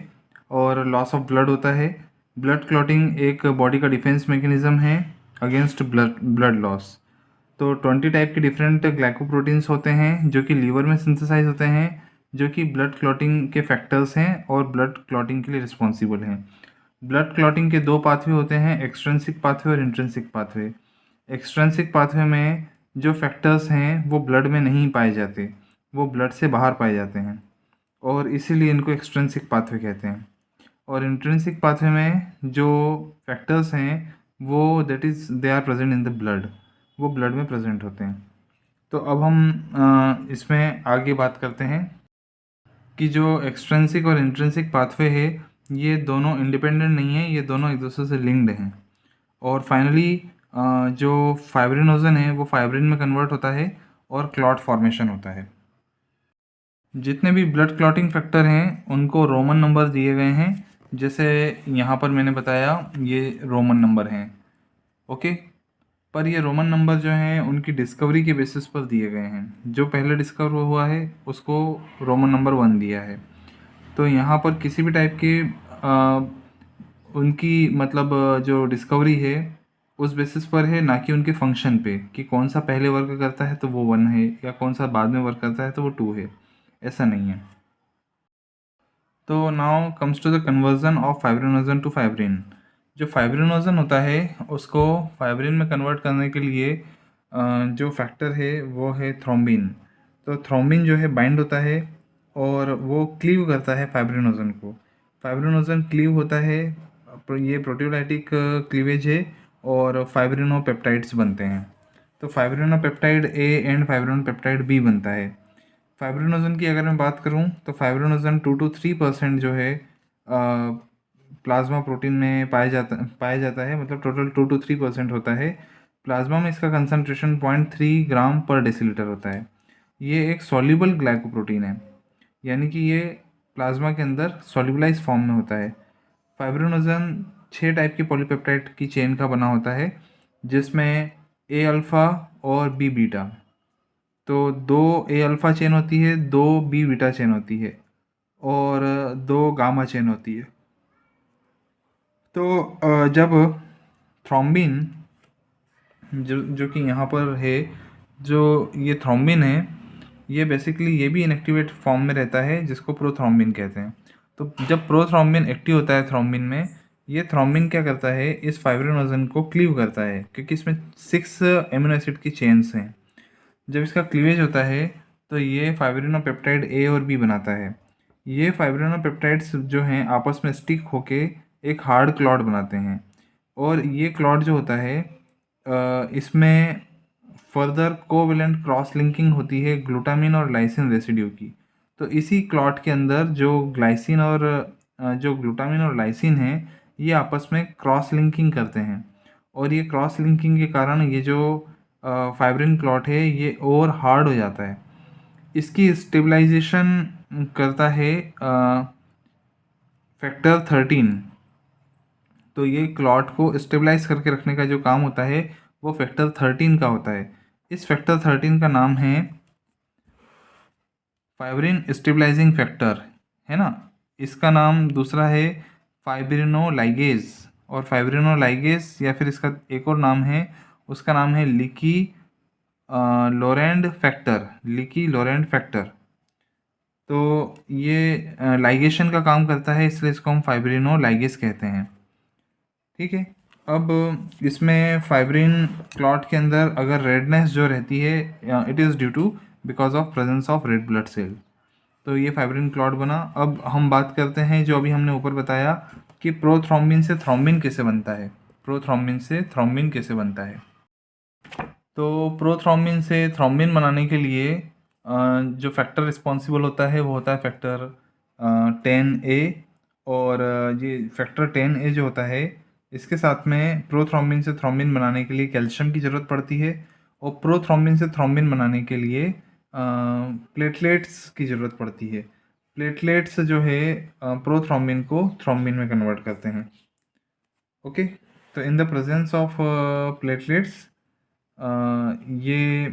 और लॉस ऑफ ब्लड होता है। ब्लड क्लॉटिंग एक बॉडी का डिफेंस मैकेनिज्म है अगेंस्ट ब्लड लॉस। तो 20 टाइप के डिफरेंट ग्लाइकोप्रोटीन्स होते हैं जो कि लीवर में सिंथेसाइज होते हैं, जो कि ब्लड क्लॉटिंग के फैक्टर्स हैं और ब्लड क्लॉटिंग के लिए रिस्पॉन्सिबल हैं। ब्लड क्लॉटिंग के दो पाथवे होते हैं, एक्सट्रिंसिक पाथवे और इंट्रिंसिक पाथवे। एक्सट्रिंसिक पाथवे में जो फैक्टर्स हैं वो ब्लड में नहीं पाए जाते, वो ब्लड से बाहर पाए जाते हैं और इसीलिए इनको एक्सट्रिंसिक पाथवे कहते हैं। और इंट्रिंसिक पाथवे में जो फैक्टर्स हैं वो that is they are present in the blood, वो ब्लड में प्रेजेंट होते हैं। तो अब हम इसमें आगे बात करते हैं कि जो एक्सट्रिंसिक और इंट्रिंसिक पाथवे है ये दोनों इंडिपेंडेंट नहीं है, ये दोनों एक दूसरे से लिंक्ड हैं। और फाइनली जो फाइब्रिनोजन है वो फाइब्रिन में कन्वर्ट होता है और क्लॉट फॉर्मेशन होता है। जितने भी ब्लड क्लॉटिंग फैक्टर हैं उनको रोमन नंबर दिए गए हैं, जैसे यहाँ पर मैंने बताया ये रोमन नंबर हैं। ओके, पर ये रोमन नंबर जो हैं उनकी डिस्कवरी के बेसिस पर दिए गए हैं। जो पहले डिस्कवर हुआ है उसको रोमन नंबर 1 दिया है। तो यहाँ पर किसी भी टाइप के उनकी मतलब जो डिस्कवरी है उस बेसिस पर है, ना कि उनके फंक्शन पे कि कौन सा पहले वर्क करता है तो वो 1 है या कौन सा बाद में वर्क करता है तो वो 2 है, ऐसा नहीं है। तो now comes to the conversion of fibrinogen to fibrin. जो फाइब्रिनोजन होता है उसको फाइब्रिन में कन्वर्ट करने के लिए जो फैक्टर है वो है थ्रोम्बिन। तो थ्रोम्बिन जो है बाइंड होता है और वो क्लीव करता है फाइब्रिनोजन को। फाइब्रिनोजन क्लीव होता है, ये प्रोटीयोलाइटिक क्लीवेज है और फाइब्रिनोपेप्टाइड्स बनते हैं। तो फाइब्रिनोपेप्टाइड ए एंड फाइब्रिनोपेप्टाइड बी बनता है। फाइब्रिनोजन की अगर मैं बात करूं तो फाइब्रिनोजन 2 to 3% जो है प्लाज्मा प्रोटीन में पाया जाता है, मतलब टोटल 2 to 3% होता है। प्लाज्मा में इसका कंसंट्रेशन 0.3 ग्राम पर डेसीलीटर होता है। ये एक सॉल्युबल ग्लाइकोप्रोटीन है, यानी कि ये प्लाज्मा के अंदर सॉल्युबलाइज फॉर्म में होता है। फाइब्रिनोजन 6 टाइप के पॉलीपेप्टाइड की चेन का बना होता है, जिसमें ए अल्फ़ा और बी बीटा। तो 2 ए अल्फ़ा चेन होती है, 2 बी बीटा चेन होती है और 2 गामा चेन होती है। तो जब थ्रोम्बिन जो कि यहाँ पर है, जो ये थ्रोम्बिन है, ये बेसिकली ये भी इनएक्टिवेट फॉर्म में रहता है, जिसको प्रोथ्रोम्बिन कहते हैं। तो जब प्रोथ्रोम्बिन एक्टिव होता है थ्रोम्बिन में, ये थ्रोम्बिन क्या करता है, इस फाइब्रिनोजन को क्लीव करता है, क्योंकि इसमें 6 एमिनो एसिड की चेन्स हैं। जब इसका क्लीवेज होता है तो ये फाइब्रिनोपेप्टाइड ए और बी बनाता है। ये फाइब्रिनोपेप्टाइड्स जो हैं आपस में स्टिक होके एक हार्ड क्लॉट बनाते हैं, और ये क्लॉट जो होता है इसमें फर्दर कोवेलेंट क्रॉस लिंकिंग होती है ग्लूटामिन और लाइसिन रेसिड्यू की। तो इसी क्लॉट के अंदर जो ग्लाइसिन और जो ग्लूटामिन और लाइसिन है, ये आपस में क्रॉस लिंकिंग करते हैं, और ये क्रॉस लिंकिंग के कारण ये जो फाइब्रिन क्लॉट है ये और हार्ड हो जाता है। इसकी स्टेबलाइजेशन करता है फैक्टर 13। तो ये क्लॉट को स्टेबलाइज करके रखने का जो काम होता है वो फैक्टर 13 का होता है। इस फैक्टर 13 का नाम है फाइब्रिन स्टेबलाइजिंग फैक्टर, है ना। इसका नाम दूसरा है फाइब्रिनोलाइगेज, और फाइब्रिनोलाइगेज या फिर इसका एक और नाम है, उसका नाम है लीकी लोरेंड फैक्टर, लीकी लोरेंड फैक्टर। तो ये लाइगेशन का काम करता है, इसलिए इसको हम फाइब्रिनोलाइगेज कहते हैं। ठीक है। अब इसमें फाइब्रिन क्लॉट के अंदर अगर रेडनेस जो रहती है, it is due to because of presence of red blood cell. तो ये फाइब्रिन क्लॉट बना। अब हम बात करते हैं जो अभी हमने ऊपर बताया कि प्रोथ्रोम्बिन से थ्रोम्बिन कैसे बनता है। प्रोथ्रोम्बिन से थ्रोम्बिन कैसे बनता है। तो प्रोथ्रोम्बिन से थ्रोम्बिन बनाने के लिए जो फैक्टर रिस्पॉन्सिबल होता है वो होता है फैक्टर 10A। और ये फैक्टर 10A जो होता है, इसके साथ में प्रोथ्रोम्बिन से थ्रोम्बिन बनाने के लिए कैल्शियम की ज़रूरत पड़ती है, और प्रोथ्रोम्बिन से थ्रोम्बिन बनाने के लिए प्लेटलेट्स की ज़रूरत पड़ती है। प्लेटलेट्स जो है प्रोथ्रोम्बिन को थ्रोम्बिन में कन्वर्ट करते हैं। ओके। तो in the presence of platelets ये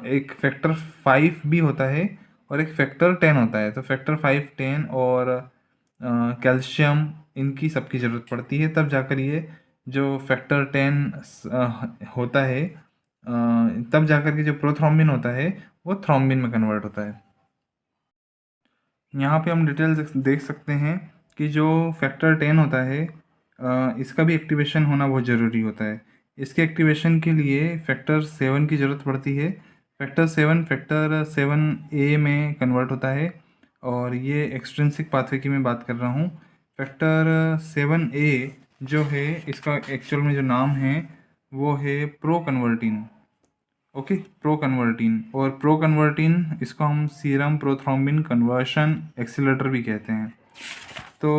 एक फैक्टर 5 भी होता है और एक फैक्टर 10 होता है। तो फैक्टर 5, 10 और कैल्शियम, इनकी सबकी ज़रूरत पड़ती है, तब जाकर ये जो फैक्टर 10 होता है, तब जाकर के जो प्रोथ्रोम्बिन होता है वो थ्रोम्बिन में कन्वर्ट होता है। यहाँ पे हम डिटेल देख सकते हैं कि जो फैक्टर 10 होता है, इसका भी एक्टिवेशन होना बहुत ज़रूरी होता है। इसके एक्टिवेशन के लिए फैक्टर 7 की ज़रूरत पड़ती है। फैक्टर 7 में कन्वर्ट होता है, और ये एक्सट्रिंसिक पाथवे की मैं बात कर रहा हूँ। फैक्टर 7A जो है, इसका एक्चुअल में जो नाम है वो है proconvertin. Okay, proconvertin. और प्रो कन्वर्टिन इसको हम सीरम प्रोथ्रोम्बिन कन्वर्शन एक्सीलरेटर भी कहते हैं। तो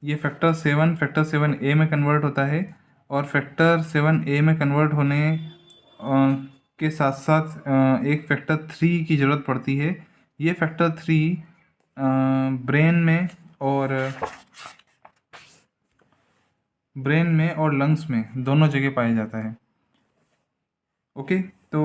ये फैक्टर 7A में कन्वर्ट होता है, और फैक्टर 7A में कन्वर्ट होने के साथ साथ एक फैक्टर 3 की ज़रूरत पड़ती है। ये फैक्टर 3 ब्रेन में और लंग्स में दोनों जगह पाया जाता है। ओके। तो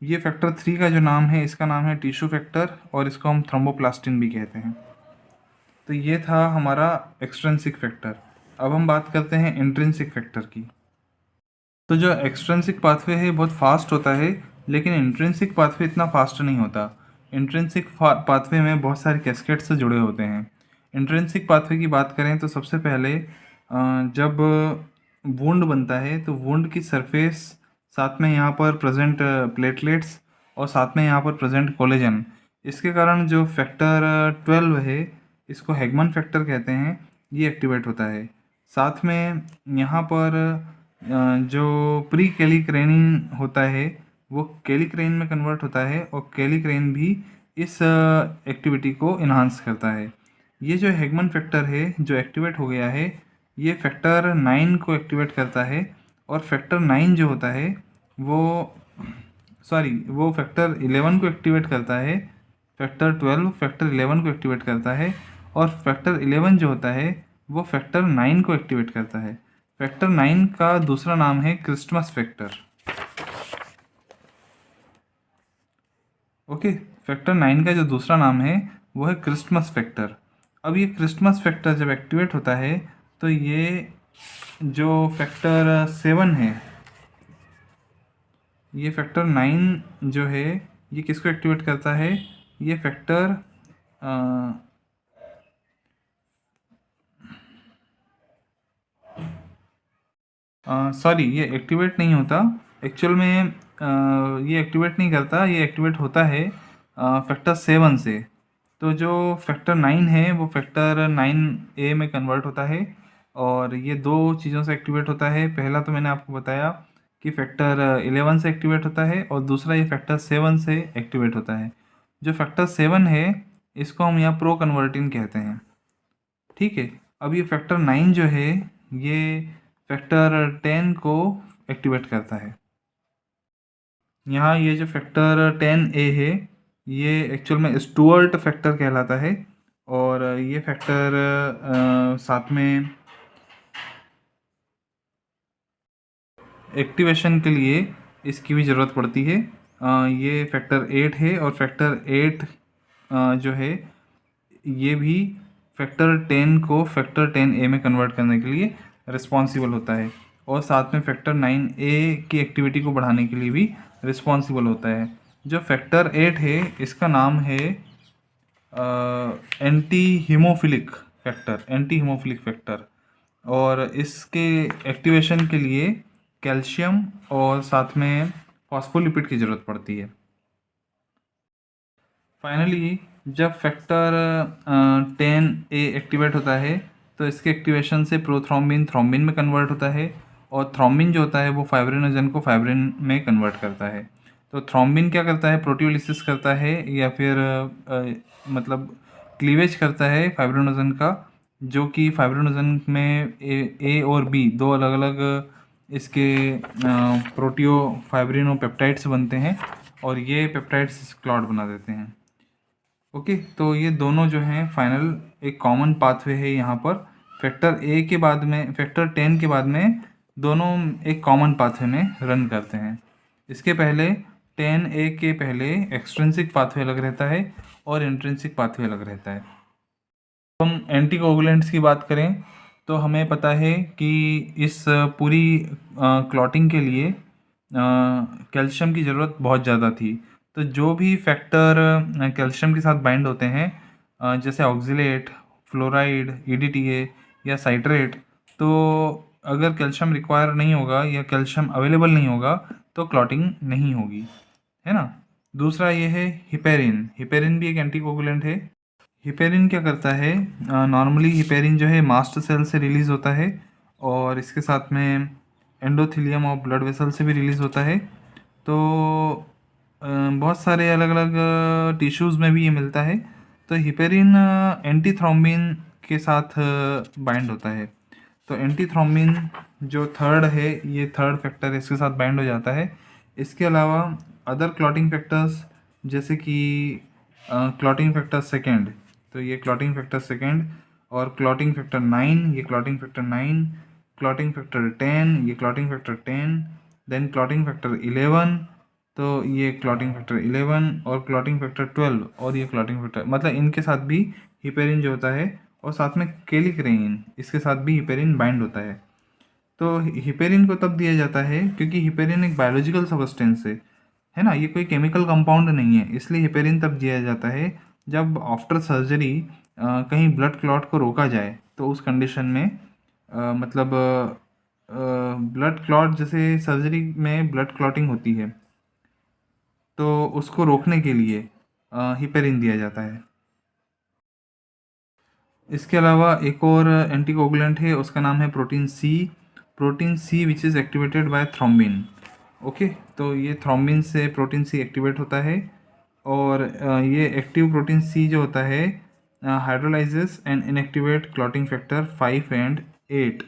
ये फैक्टर 3 का जो नाम है, इसका नाम है टिश्यू फैक्टर, और इसको हम थ्रोम्बोप्लास्टिन भी कहते हैं। तो ये था हमारा एक्सट्रिंसिक फैक्टर। अब हम बात करते हैं इंट्रिंसिक फैक्टर की। तो जो एक्सट्रिंसिक पाथवे है बहुत फास्ट होता है, लेकिन इंट्रिंसिक पाथवे इतना फास्ट नहीं होता। इंट्रिंसिक पाथवे में बहुत सारे कैस्केड से जुड़े होते हैं। इंट्रिंसिक पाथवे की बात करें तो सबसे पहले जब वुंड बनता है तो वुंड की सरफेस, साथ में यहाँ पर प्रेजेंट प्लेटलेट्स, और साथ में यहाँ पर प्रेजेंट कोलेजन, इसके कारण जो फैक्टर 12 है, इसको हैगमन फैक्टर कहते हैं, ये एक्टिवेट होता है। साथ में यहाँ पर जो प्री कैलिक्रेनिन होता है वो कैलिक्रेन में कन्वर्ट होता है, और कैलिक्रेन भी इस एक्टिविटी को इन्हांस करता है। ये जो हैगमन फैक्टर है जो एक्टिवेट हो गया है, ये फैक्टर 9 को एक्टिवेट करता है, और फैक्टर 9 जो होता है वो फैक्टर 11 को एक्टिवेट करता है, फैक्टर 12 फैक्टर 11 को एक्टिवेट करता है, और फैक्टर 11 जो होता है वो फैक्टर 9 को एक्टिवेट करता है। फैक्टर 9 का दूसरा नाम है क्रिसमस फैक्टर। ओके, फैक्टर 9 का जो दूसरा नाम है वो है क्रिसमस फैक्टर। अब ये क्रिसमस फैक्टर जब एक्टिवेट होता है तो ये जो फैक्टर 7 है, ये फैक्टर 9 जो है ये किसको एक्टिवेट करता है? ये फैक्टर सॉरी, ये एक्टिवेट नहीं होता एक्चुअल में। ये एक्टिवेट नहीं करता, ये एक्टिवेट होता है फैक्टर 7 से। तो जो फैक्टर 9 है वो फैक्टर 9A में कन्वर्ट होता है, और ये दो चीज़ों से एक्टिवेट होता है। पहला तो मैंने आपको बताया कि फैक्टर 11 से एक्टिवेट होता है, और दूसरा ये फैक्टर 7 से एक्टिवेट होता है। जो फैक्टर 7 है इसको हम यहाँ प्रो कन्वर्टिंग कहते हैं। ठीक है, अब ये फैक्टर 9 जो है ये फैक्टर 10 को एक्टिवेट करता है। यहाँ ये जो फैक्टर 10A है ये एक्चुअल में स्टुअर्ट फैक्टर कहलाता है, और ये फैक्टर साथ में एक्टिवेशन के लिए इसकी भी ज़रूरत पड़ती है। ये फैक्टर 8 है, और फैक्टर 8 जो है ये भी फैक्टर 10 को फैक्टर 10A में कन्वर्ट करने के लिए रिस्पॉन्सिबल होता है, और साथ में फैक्टर 9A की एक्टिविटी को बढ़ाने के लिए भी रिस्पॉन्सिबल होता है। जो फैक्टर 8 है इसका नाम है एंटी हीमोफिलिक फैक्टर, और इसके एक्टिवेशन के लिए कैल्शियम और साथ में फॉस्फोलिपिड की ज़रूरत पड़ती है। फाइनली जब फैक्टर 10A एक्टिवेट होता है तो इसके एक्टिवेशन से प्रोथ्रोम्बिन थ्रोम्बिन में कन्वर्ट होता है, और थ्रोम्बिन जो होता है वो फाइब्रिनोजन को फाइब्रिन में कन्वर्ट करता है। तो थ्रोम्बिन क्या करता है? प्रोटियोलिसिस करता है, या फिर मतलब क्लीवेज करता है फाइब्रिनोजन का, जो कि फाइब्रिनोजन में ए और बी दो अलग अलग इसके प्रोटियो फाइब्रिनो पेप्टाइड्स बनते हैं, और ये पेप्टाइड्स क्लॉट बना देते हैं। ओके, तो ये दोनों जो हैं फाइनल एक कॉमन पाथवे है यहाँ पर। फैक्टर 10 के बाद में दोनों एक कॉमन पाथवे में रन करते हैं। इसके पहले 10A के पहले एक्सट्रिंसिक पाथवे अलग रहता है और इंट्रिंसिक पाथवे अलग रहता है। हम एंटीकोगुलेंट्स की बात करें तो हमें पता है कि इस पूरी क्लॉटिंग के लिए कैल्शियम की ज़रूरत बहुत ज़्यादा थी। तो जो भी फैक्टर कैल्शियम के साथ बाइंड होते हैं, जैसे ऑक्जिलेट, फ्लोराइड, EDTA या साइट्रेट, तो अगर कैल्शियम रिक्वायर नहीं होगा या कैल्शियम अवेलेबल नहीं होगा तो क्लॉटिंग नहीं होगी, है ना। दूसरा ये है हिपेरिन भी एक एंटीकोगुलेंट है। हिपेरिन क्या करता है? नॉर्मली हिपेरिन जो है मास्ट सेल से रिलीज़ होता है, और इसके साथ में एंडोथेलियम और ब्लड वेसल से भी रिलीज़ होता है। तो बहुत सारे अलग अलग टिश्यूज़ में भी ये मिलता है। तो हिपेरिन एंटी थ्रोम्बिन के साथ बाइंड होता है। तो एंटी थ्रोम्बिन जो थर्ड है, ये थर्ड फैक्टर इसके साथ बाइंड हो जाता है। इसके अलावा अदर क्लॉटिंग फैक्टर्स जैसे कि क्लॉटिंग फैक्टर सेकेंड, तो ये क्लॉटिंग फैक्टर सेकेंड, और क्लॉटिंग फैक्टर 9, ये क्लॉटिंग फैक्टर 9, क्लॉटिंग फैक्टर 10, ये clotting factor 10, then clotting factor 11, तो ये क्लॉटिंग फैक्टर 11, और क्लॉटिंग फैक्टर 12, और ये क्लॉटिंग फैक्टर, मतलब इनके साथ भी हिपेरिन जो होता है, और साथ में केलिक्रेइन इसके साथ भी हिपेरिन बाइंड होता है। तो हिपेरिन को तब दिया जाता है क्योंकि हिपेरिन एक बायोलॉजिकल सब्सटेंस है ना, ये कोई केमिकल कंपाउंड नहीं है, इसलिए हिपेरिन तब दिया जाता है जब आफ्टर सर्जरी कहीं ब्लड क्लॉट को रोका जाए, तो उस कंडीशन में मतलब ब्लड क्लॉट, जैसे सर्जरी में ब्लड क्लॉटिंग होती है तो उसको रोकने के लिए हिपेरिन दिया जाता है। इसके अलावा एक और एंटीकोगुलेंट है, उसका नाम है protein C which is activated by thrombin. Okay, तो ये थ्रोम्बिन से प्रोटीन सी एक्टिवेट होता है, और ये एक्टिव प्रोटीन सी जो होता है hydrolyses and inactivate clotting factor 5 and 8।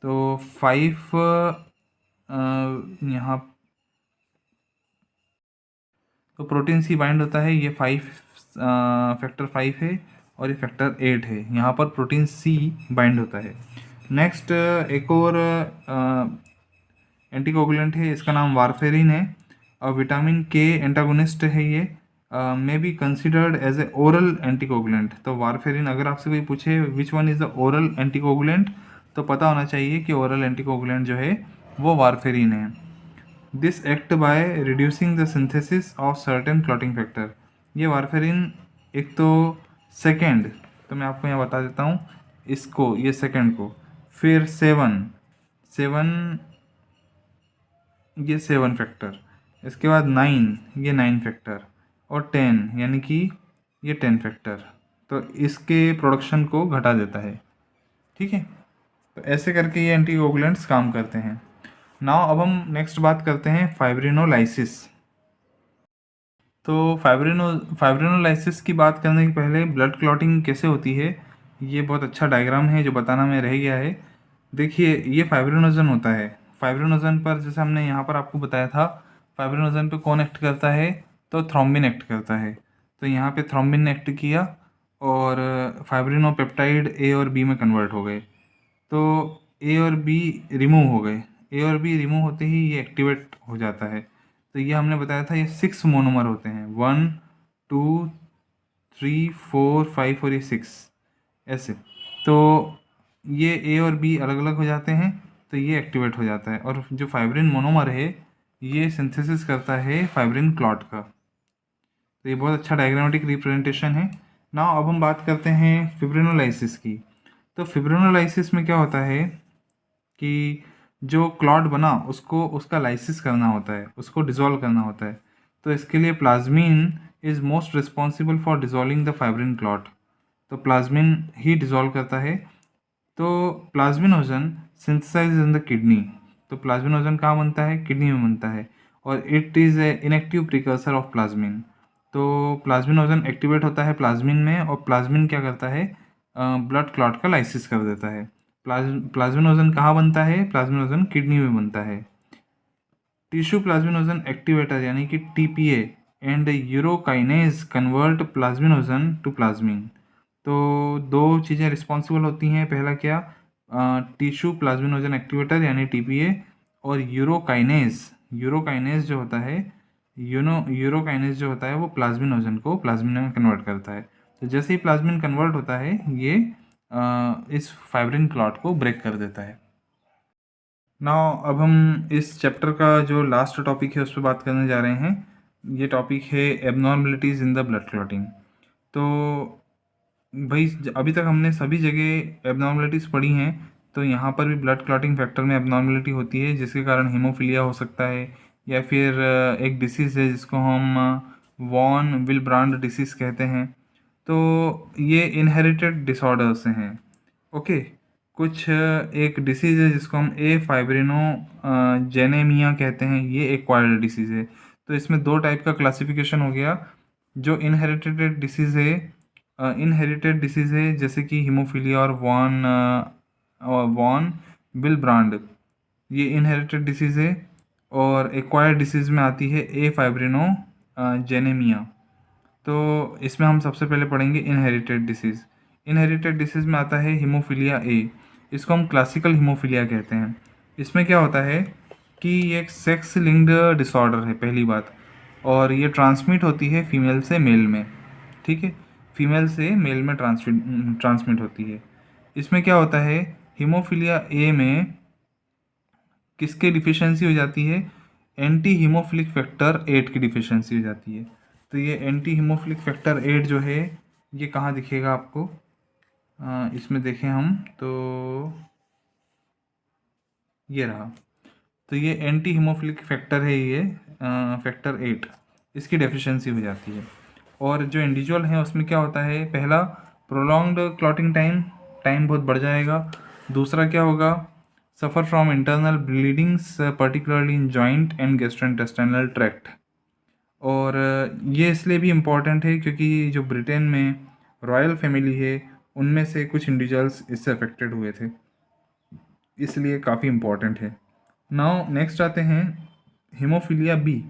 तो 5 यहाँ तो प्रोटीन सी बाइंड होता है ये 5 फैक्टर 5 है और ये फैक्टर 8 है। यहाँ पर प्रोटीन सी बाइंड होता है। नेक्स्ट एक और एंटीकोगुलेंट है, इसका नाम वारफेरिन है और विटामिन के एंटागोनिस्ट है। ये may be considered as a oral anticoagulant. तो वारफेरिन, अगर आपसे कोई पूछे which one is the oral anticoagulant, तो पता होना चाहिए कि ओरल एंटीकोगुलेंट जो है वो वारफेरिन है। This act by reducing the synthesis of certain clotting factor. ये वारफेरिन एक तो सेकेंड, तो मैं आपको यहाँ बता देता हूँ इसको, ये सेकेंड को, फिर 7 ये 7 फैक्टर, इसके बाद 9 ये 9 फैक्टर और 10 यानी कि ये 10 फैक्टर, तो इसके प्रोडक्शन को घटा देता है। ठीक है, तो ऐसे करके ये एंटीकोगुलेंट्स काम करते हैं। नाउ अब हम नेक्स्ट बात करते हैं फाइब्रिनोलाइसिस। तो फाइब्रिनोलाइसिस की बात करने के पहले ब्लड क्लॉटिंग कैसे होती है, ये बहुत अच्छा डायग्राम है जो बताना में रह गया है। देखिए, ये फाइब्रिनोजन होता है। फाइब्रिनोजन पर जैसे हमने यहाँ पर आपको बताया था, फाइब्रिनोजन पे कौन एक्ट करता है, तो थ्रोम्बिन एक्ट करता है। तो यहाँ पे थ्रोम्बिन ने एक्ट किया और फाइब्रिनोपेप्टाइड ए और बी में कन्वर्ट हो गए। तो ए और बी रिमूव हो गए। ए और बी रिमूव होते ही ये एक्टिवेट हो जाता है। तो ये हमने बताया था, ये 6 मोनोमर होते हैं, 1 2 3 4 5 और ये 6 ऐसे। तो ये ए और बी अलग अलग हो जाते हैं, तो ये एक्टिवेट हो जाता है। और जो फाइब्रिन मोनोमर है ये सिंथेसिस करता है फाइब्रिन क्लॉट का। तो ये बहुत अच्छा डायग्रामेटिक रिप्रेजेंटेशन है। नाउ अब हम बात करते हैं फिब्रिनोलाइसिस की। तो फिब्रिनोलाइसिस में क्या होता है कि जो क्लॉट बना उसको उसका लाइसिस करना होता है, उसको डिज़ोल्व करना होता है। तो इसके लिए plasmin is most responsible for dissolving the fibrin clot. तो प्लाज्मिन ही डिज़ोल्व करता है। तो plasminogen synthesize in the kidney. तो प्लाज्मिनोजन कहाँ बनता है, किडनी में बनता है, और it is a inactive precursor of plasmin. तो प्लाज्मिनोजन एक्टिवेट होता है प्लाज्मिन में, और प्लाज्मिन क्या करता है, ब्लड क्लॉट का लाइसिस कर देता है। प्लाज्मिनोजन कहाँ बनता है, प्लाज्मिनोजन किडनी में बनता है। टिश्यू प्लाज्मिनोजन एक्टिवेटर यानी कि tPA and urokinase convert plasminogen to plasmin. तो दो चीज़ें रिस्पॉन्सिबल होती हैं, पहला क्या, टिश्यू प्लाज्मिनोजन एक्टिवेटर यानी टीपीए, और यूरोकाइनेज जो होता है, यूरोकाइनेज जो होता है वो प्लाज्मिनोजन को प्लाज्मिन में कन्वर्ट करता है। तो जैसे ही प्लाज्मिन कन्वर्ट होता है ये इस फाइब्रिन क्लॉट को ब्रेक कर देता है। नाउ अब हम इस चैप्टर का जो लास्ट टॉपिक है उस पर बात करने जा रहे हैं। ये टॉपिक है abnormalities in the blood clotting. तो भाई अभी तक हमने सभी जगह एबनॉर्मलिटीज़ पढ़ी हैं, तो यहाँ पर भी ब्लड क्लॉटिंग फैक्टर में एबनॉर्मलिटी होती है जिसके कारण हीमोफीलिया हो सकता है, या फिर एक डिसीज़ है जिसको हम वॉन विलब्रांड डिसीज़ कहते हैं। तो ये इनहेरिटेड डिसऑर्डर्स हैं। ओके, कुछ एक डिसीज़ है जिसको हम ए फाइब्रिनो जेनेमिया कहते हैं, ये एक्वायर्ड डिसीज़ है। तो इसमें दो टाइप का क्लासिफिकेशन हो गया। जो इनहेरिटेड डिसीज़ है, इनहेरिटेड डिसीज़ है जैसे कि हीमोफीलिया और वॉन विलब्रांड, ये इनहेरिटेड डिसीज़ है। और एक्वायर्ड डिसीज़ में आती है ए फाइब्रिनो जेनेमिया। तो इसमें हम सबसे पहले पढ़ेंगे इनहेरिटेड डिसीज़। इनहेरिटेड डिसीज़ में आता है हीमोफीलिया ए, इसको हम क्लासिकल हीमोफीलिया कहते हैं। इसमें क्या होता है कि ये एक सेक्स लिंक्ड डिसऑर्डर है, पहली बात, और ये ट्रांसमिट होती है फीमेल से मेल में। ठीक है, फीमेल से मेल में ट्रांसमिट होती है। इसमें क्या होता है, हीमोफीलिया ए में किसके डिफिशियंसी हो जाती है, एंटी हीमोफिलिक फैक्टर 8 की डिफिशियंसी हो जाती है। तो ये एंटी हीमोफिलिक फैक्टर 8 जो है ये कहाँ दिखेगा आपको, इसमें देखें हम तो ये रहा। तो ये एंटी हीमोफिलिक फैक्टर है, ये फैक्टर 8, इसकी डेफिशिएंसी हो जाती है। और जो इंडिविजुअल हैं उसमें क्या होता है, पहला प्रोलॉन्ग्ड क्लॉटिंग टाइम बहुत बढ़ जाएगा। दूसरा क्या होगा, suffer from internal bleedings particularly in joint and gastrointestinal tract. और ये इसलिए भी इम्पॉर्टेंट है क्योंकि जो ब्रिटेन में रॉयल फैमिली है उनमें से कुछ इंडिविजुअल्स इससे अफेक्टेड हुए थे, इसलिए काफ़ी इम्पॉर्टेंट है। नाउ नेक्स्ट आते हैं हीमोफीलिया बी।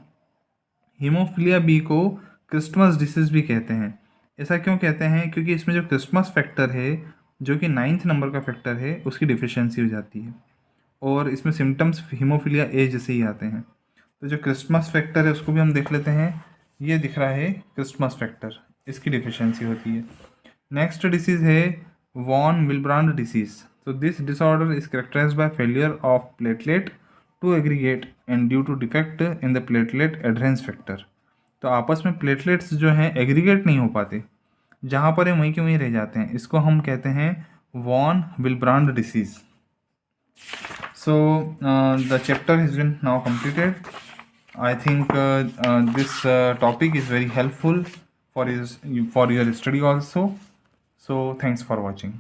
हीमोफीलिया बी को क्रिस्टमस डिसीज़ भी कहते हैं। ऐसा क्यों कहते हैं? क्योंकि इसमें जो क्रिसमस फैक्टर है, जो कि 9th नंबर का फैक्टर है, उसकी डिफिशियंसी हो जाती है और इसमें सिम्टम्स हीमोफीलिया ए जैसे ही आते हैं। तो जो क्रिसमस फैक्टर है उसको भी हम देख लेते हैं। ये दिख रहा है क्रिसमस फैक्टर, इसकी डिफिशियंसी होती है। नेक्स्ट डिसीज़ है वॉन विल्ब्रांड डिसीज़। तो this disorder is characterized by failure of platelet to aggregate and due to defect in the platelet adherence factor. तो आपस में प्लेटलेट्स जो हैं एग्रीगेट नहीं हो पाते, जहाँ पर है वहीं के वहीं रह जाते हैं। इसको हम कहते हैं von Willebrand disease. So the chapter has been now completed. I think this topic is very helpful for your study also. So thanks for watching.